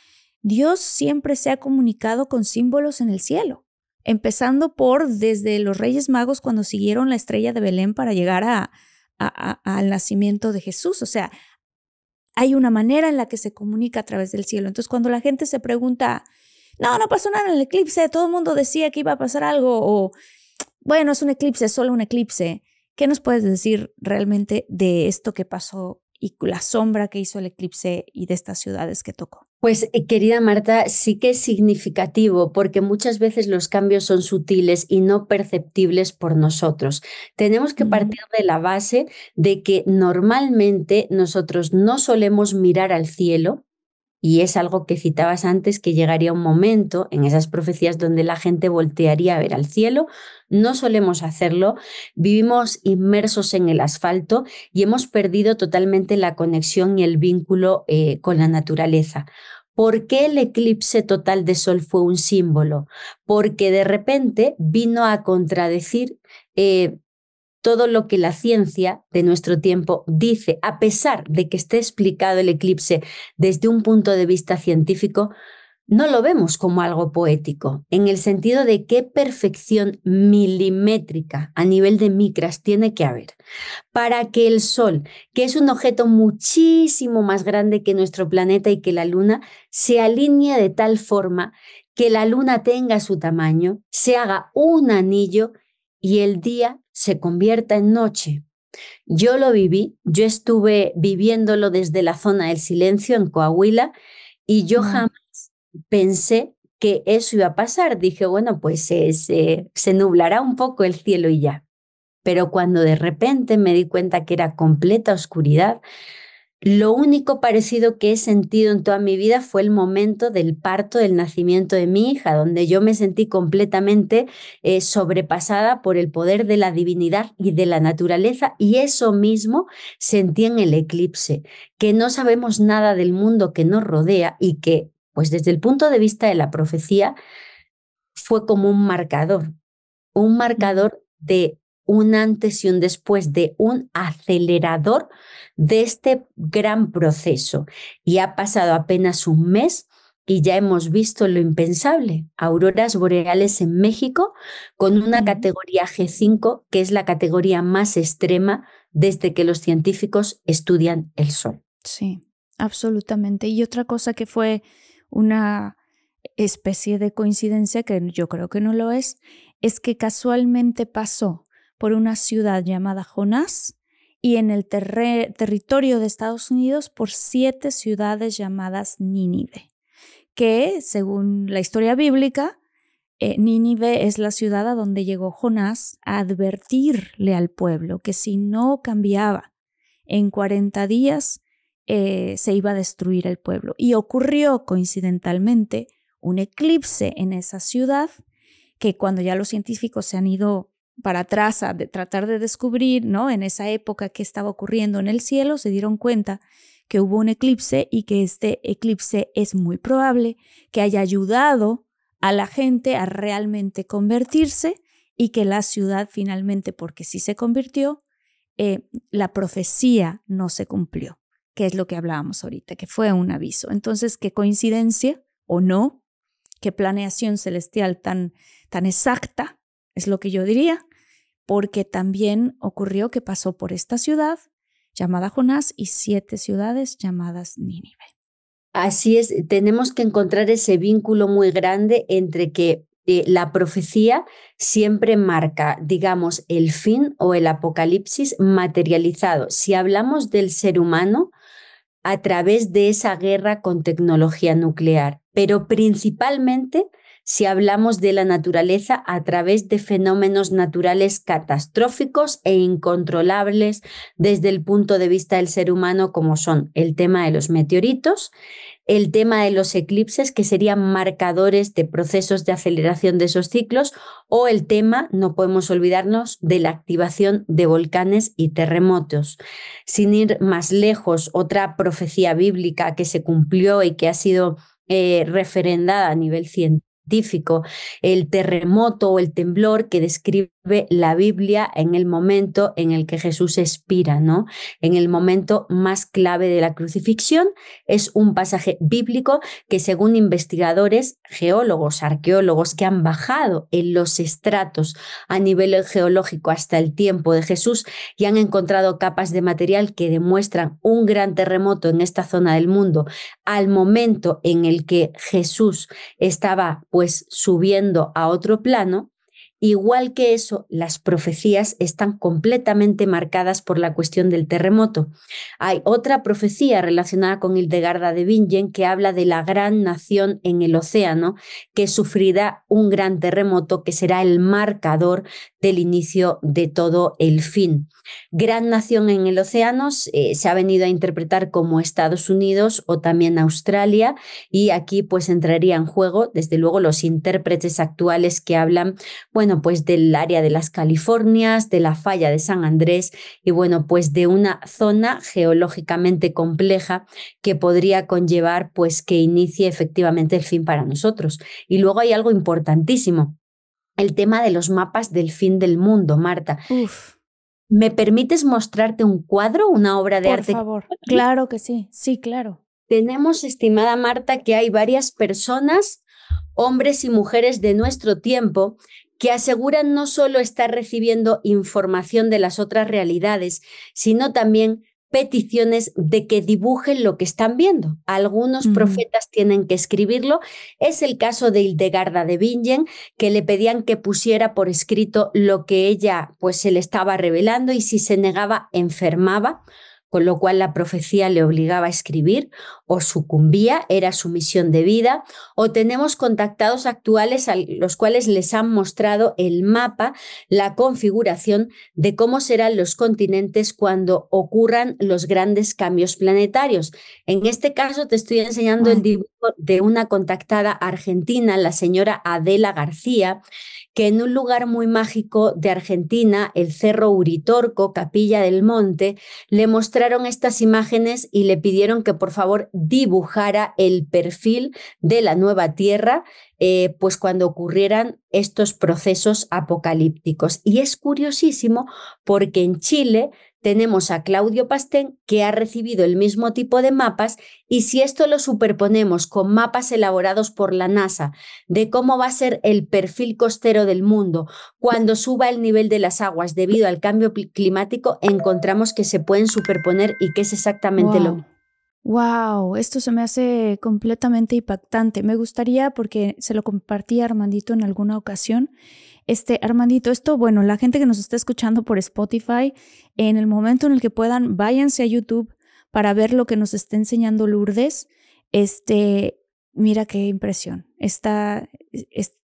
A: Dios siempre se ha comunicado con símbolos en el cielo, empezando por desde los Reyes Magos cuando siguieron la estrella de Belén para llegar al nacimiento de Jesús. O sea, hay una manera en la que se comunica a través del cielo. Entonces, cuando la gente se pregunta, no pasó nada en el eclipse, todo el mundo decía que iba a pasar algo, o bueno, es un eclipse, es solo un eclipse. ¿Qué nos puedes decir realmente de esto que pasó y la sombra que hizo el eclipse y de estas ciudades que tocó?
C: Pues, querida Marta, sí que es significativo porque muchas veces los cambios son sutiles y no perceptibles por nosotros. Tenemos que partir de la base de que normalmente nosotros no solemos mirar al cielo. Y es algo que citabas antes, que llegaría un momento en esas profecías donde la gente voltearía a ver al cielo. No solemos hacerlo, vivimos inmersos en el asfalto y hemos perdido totalmente la conexión y el vínculo con la naturaleza. ¿Por qué el eclipse total de sol fue un símbolo? Porque de repente vino a contradecir todo lo que la ciencia de nuestro tiempo dice, a pesar de que esté explicado el eclipse desde un punto de vista científico, no lo vemos como algo poético, en el sentido de qué perfección milimétrica a nivel de micras tiene que haber para que el Sol, que es un objeto muchísimo más grande que nuestro planeta y que la Luna, se alinee de tal forma que la Luna tenga su tamaño, se haga un anillo y el día se convierta en noche. Yo lo viví, yo estuve viviéndolo desde la zona del silencio en Coahuila y yo jamás pensé que eso iba a pasar. Dije, bueno, pues se nublará un poco el cielo y ya. Pero cuando de repente me di cuenta que era completa oscuridad, lo único parecido que he sentido en toda mi vida fue el momento del parto, del nacimiento de mi hija, donde yo me sentí completamente sobrepasada por el poder de la divinidad y de la naturaleza, y eso mismo sentí en el eclipse, que no sabemos nada del mundo que nos rodea y que, pues desde el punto de vista de la profecía, fue como un marcador de un antes y un después, de un acelerador de este gran proceso. Y ha pasado apenas un mes y ya hemos visto lo impensable: auroras boreales en México con una categoría G5, que es la categoría más extrema desde que los científicos estudian el Sol.
A: Sí, absolutamente. Y otra cosa que fue una especie de coincidencia, que yo creo que no lo es que casualmente pasó por una ciudad llamada Jonás y en el territorio de Estados Unidos por 7 ciudades llamadas Nínive, que según la historia bíblica, Nínive es la ciudad a donde llegó Jonás a advertirle al pueblo que si no cambiaba en 40 días se iba a destruir el pueblo. Y ocurrió coincidentalmente un eclipse en esa ciudad que cuando ya los científicos se han ido para atrás a tratar de descubrir, ¿no?, en esa época qué estaba ocurriendo en el cielo, se dieron cuenta que hubo un eclipse y que este eclipse es muy probable que haya ayudado a la gente a realmente convertirse y que la ciudad finalmente, porque sí se convirtió, la profecía no se cumplió, que es lo que hablábamos ahorita, que fue un aviso. Entonces, qué coincidencia o no, qué planeación celestial tan exacta, es lo que yo diría, porque también ocurrió que pasó por esta ciudad llamada Jonás y 7 ciudades llamadas Nínive.
C: Así es, tenemos que encontrar ese vínculo muy grande entre que la profecía siempre marca, digamos, el fin o el apocalipsis materializado. Si hablamos del ser humano, a través de esa guerra con tecnología nuclear, pero principalmente si hablamos de la naturaleza a través de fenómenos naturales catastróficos e incontrolables desde el punto de vista del ser humano, como son el tema de los meteoritos, el tema de los eclipses, que serían marcadores de procesos de aceleración de esos ciclos, o el tema, no podemos olvidarnos, de la activación de volcanes y terremotos. Sin ir más lejos, otra profecía bíblica que se cumplió y que ha sido referendada a nivel científico, el terremoto o el temblor que describe la Biblia en el momento en el que Jesús expira, ¿no? En el momento más clave de la crucifixión. Es un pasaje bíblico que, según investigadores, geólogos, arqueólogos que han bajado en los estratos a nivel geológico hasta el tiempo de Jesús y han encontrado capas de material que demuestran un gran terremoto en esta zona del mundo al momento en el que Jesús estaba pues subiendo a otro plano. Igual que eso, las profecías están completamente marcadas por la cuestión del terremoto. Hay otra profecía relacionada con Hildegarda de Bingen que habla de la gran nación en el océano que sufrirá un gran terremoto que será el marcador del inicio de todo el fin. Gran nación en el océano se ha venido a interpretar como Estados Unidos o también Australia, y aquí pues entraría en juego desde luego los intérpretes actuales que hablan, bueno, pues del área de las Californias, de la falla de San Andrés y bueno, pues de una zona geológicamente compleja que podría conllevar pues que inicie efectivamente el fin para nosotros. Y luego hay algo importantísimo, el tema de los mapas del fin del mundo, Marta.
A: Uf.
C: ¿Me permites mostrarte un cuadro, una obra de arte?
A: Por favor, claro que sí, sí, claro.
C: Tenemos, estimada Marta, que hay varias personas, hombres y mujeres de nuestro tiempo, que aseguran no solo estar recibiendo información de las otras realidades, sino también peticiones de que dibujen lo que están viendo. Algunos profetas tienen que escribirlo. Es el caso de Hildegarda de Bingen, que le pedían que pusiera por escrito lo que ella pues se le estaba revelando, y si se negaba, enfermaba, con lo cual la profecía le obligaba a escribir, o sucumbía, era su misión de vida. O tenemos contactados actuales a los cuales les han mostrado el mapa, la configuración de cómo serán los continentes cuando ocurran los grandes cambios planetarios. En este caso te estoy enseñando el dibujo de una contactada argentina, la señora Adela García, que en un lugar muy mágico de Argentina, el Cerro Uritorco, Capilla del Monte, le mostraron estas imágenes y le pidieron que por favor dibujara el perfil de la nueva Tierra, pues cuando ocurrieran estos procesos apocalípticos. Y es curiosísimo porque en Chile tenemos a Claudio Pastén, que ha recibido el mismo tipo de mapas, y si esto lo superponemos con mapas elaborados por la NASA de cómo va a ser el perfil costero del mundo cuando suba el nivel de las aguas debido al cambio climático, encontramos que se pueden superponer y que es exactamente lo mismo.
A: Wow, esto se me hace completamente impactante. Me gustaría, porque se lo compartí a Armandito en alguna ocasión. Armandito, esto, bueno, la gente que nos está escuchando por Spotify, en el momento en el que puedan, váyanse a YouTube para ver lo que nos está enseñando Lourdes. Mira qué impresión.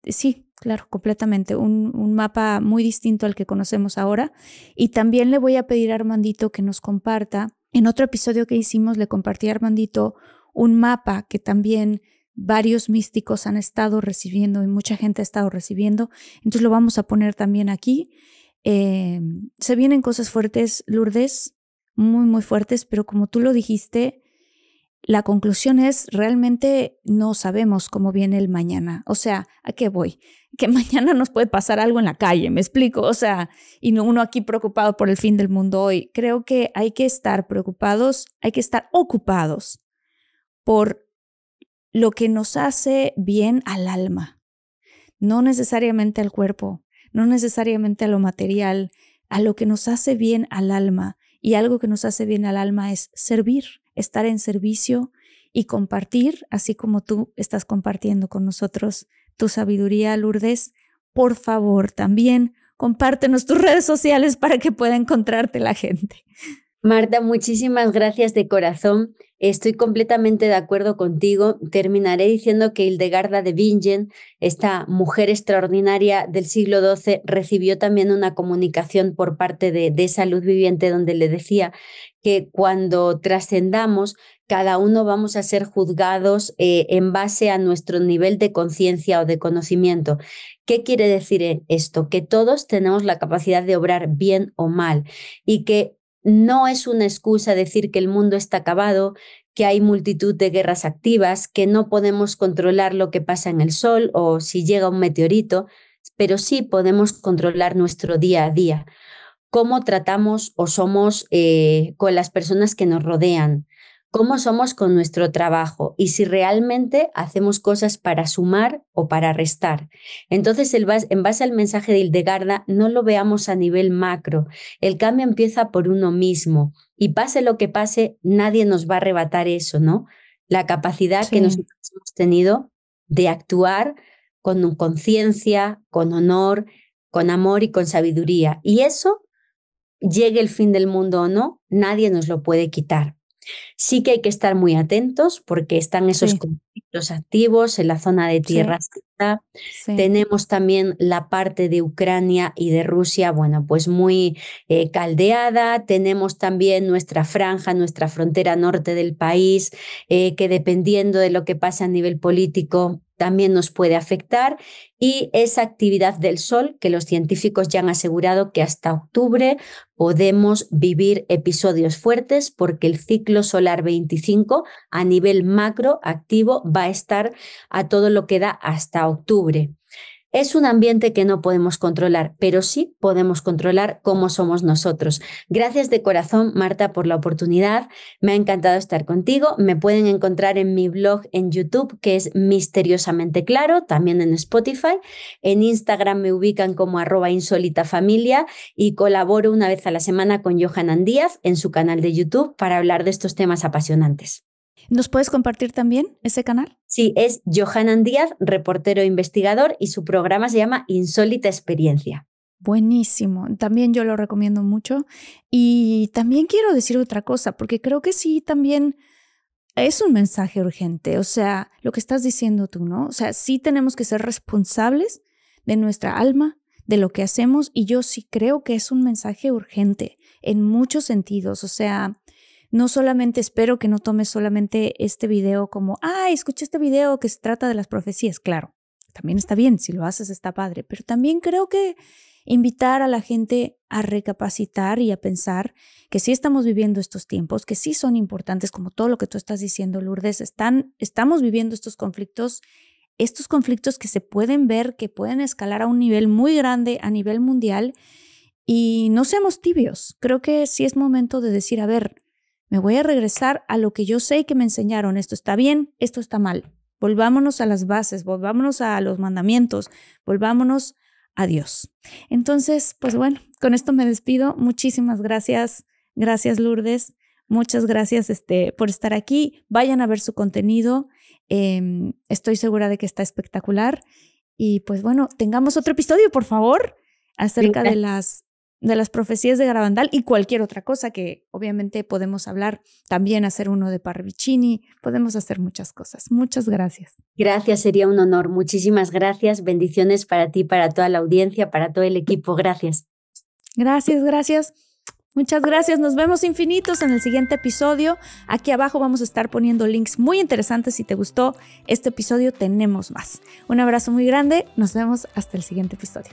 A: Sí, claro, completamente. Un mapa muy distinto al que conocemos ahora. Y también le voy a pedir a Armandito que nos comparta. En otro episodio que hicimos, le compartí a Armandito un mapa que también varios místicos han estado recibiendo y mucha gente ha estado recibiendo. Entonces lo vamos a poner también aquí. Se vienen cosas fuertes, Lourdes, muy, muy fuertes, pero como tú lo dijiste, la conclusión es realmente no sabemos cómo viene el mañana. O sea, ¿a qué voy? Que mañana nos puede pasar algo en la calle, ¿me explico? O sea, y no uno aquí preocupado por el fin del mundo hoy. Creo que hay que estar preocupados, hay que estar ocupados por lo que nos hace bien al alma, no necesariamente al cuerpo, no necesariamente a lo material, a lo que nos hace bien al alma. Y algo que nos hace bien al alma es servir, estar en servicio y compartir, así como tú estás compartiendo con nosotros tu sabiduría, Lourdes. Por favor, también compártenos tus redes sociales para que pueda encontrarte la gente.
C: Marta, muchísimas gracias de corazón. Estoy completamente de acuerdo contigo. Terminaré diciendo que Hildegarda de Bingen, esta mujer extraordinaria del siglo XII, recibió también una comunicación por parte de esa luz viviente donde le decía que cuando trascendamos, cada uno vamos a ser juzgados en base a nuestro nivel de conciencia o de conocimiento. ¿Qué quiere decir esto? Que todos tenemos la capacidad de obrar bien o mal y que no es una excusa decir que el mundo está acabado, que hay multitud de guerras activas, que no podemos controlar lo que pasa en el sol o si llega un meteorito, pero sí podemos controlar nuestro día a día. Cómo tratamos o somos con las personas que nos rodean, cómo somos con nuestro trabajo y si realmente hacemos cosas para sumar o para restar. Entonces, en base al mensaje de Hildegarda, no lo veamos a nivel macro. El cambio empieza por uno mismo y pase lo que pase, nadie nos va a arrebatar eso, ¿no? La capacidad que nosotros hemos tenido de actuar con conciencia, con honor, con amor y con sabiduría. Y eso, llegue el fin del mundo o no, nadie nos lo puede quitar. Sí que hay que estar muy atentos porque están esos conflictos activos en la zona de Tierra Santa. Tenemos también la parte de Ucrania y de Rusia, bueno, pues muy caldeada. Tenemos también nuestra franja, nuestra frontera norte del país, que dependiendo de lo que pase a nivel político también nos puede afectar, y esa actividad del Sol que los científicos ya han asegurado que hasta octubre podemos vivir episodios fuertes porque el ciclo solar 25 a nivel macro activo va a estar a todo lo que da hasta octubre. Es un ambiente que no podemos controlar, pero sí podemos controlar cómo somos nosotros. Gracias de corazón, Marta, por la oportunidad. Me ha encantado estar contigo. Me pueden encontrar en mi blog en YouTube, que es Misteriosamente Claro, también en Spotify. En Instagram me ubican como @insólitafamilia y colaboro una vez a la semana con Johanan Díaz en su canal de YouTube para hablar de estos temas apasionantes.
A: ¿Nos puedes compartir también ese canal?
C: Sí, es Johanan Díaz, reportero e investigador, y su programa se llama Insólita Experiencia.
A: Buenísimo, también yo lo recomiendo mucho. Y también quiero decir otra cosa, porque creo que sí, también es un mensaje urgente. O sea, lo que estás diciendo tú, ¿no? O sea, sí tenemos que ser responsables de nuestra alma, de lo que hacemos, y yo sí creo que es un mensaje urgente en muchos sentidos. O sea, no solamente espero que no tomes solamente este video como, escuché este video que se trata de las profecías. Claro, también está bien, si lo haces está padre, pero también creo que invitar a la gente a recapacitar y a pensar que sí estamos viviendo estos tiempos, que sí son importantes, como todo lo que tú estás diciendo, Lourdes. Estamos viviendo estos conflictos que se pueden ver, que pueden escalar a un nivel muy grande, a nivel mundial, y no seamos tibios. Creo que sí es momento de decir, a ver, me voy a regresar a lo que yo sé que me enseñaron. Esto está bien, esto está mal. Volvámonos a las bases, volvámonos a los mandamientos, volvámonos a Dios. Entonces, pues bueno, con esto me despido. Muchísimas gracias. Gracias, Lourdes. Muchas gracias por estar aquí. Vayan a ver su contenido. Estoy segura de que está espectacular. Y pues bueno, tengamos otro episodio, por favor, acerca de las profecías de Garabandal y cualquier otra cosa que obviamente podemos hablar. También hacer uno de Parravicini. Podemos hacer muchas cosas. Muchas gracias.
C: Gracias, sería un honor. Muchísimas gracias. Bendiciones para ti, para toda la audiencia, para todo el equipo. Gracias.
A: Gracias. Muchas gracias. Nos vemos infinitos en el siguiente episodio. Aquí abajo vamos a estar poniendo links muy interesantes. Si te gustó este episodio, tenemos más. Un abrazo muy grande. Nos vemos hasta el siguiente episodio.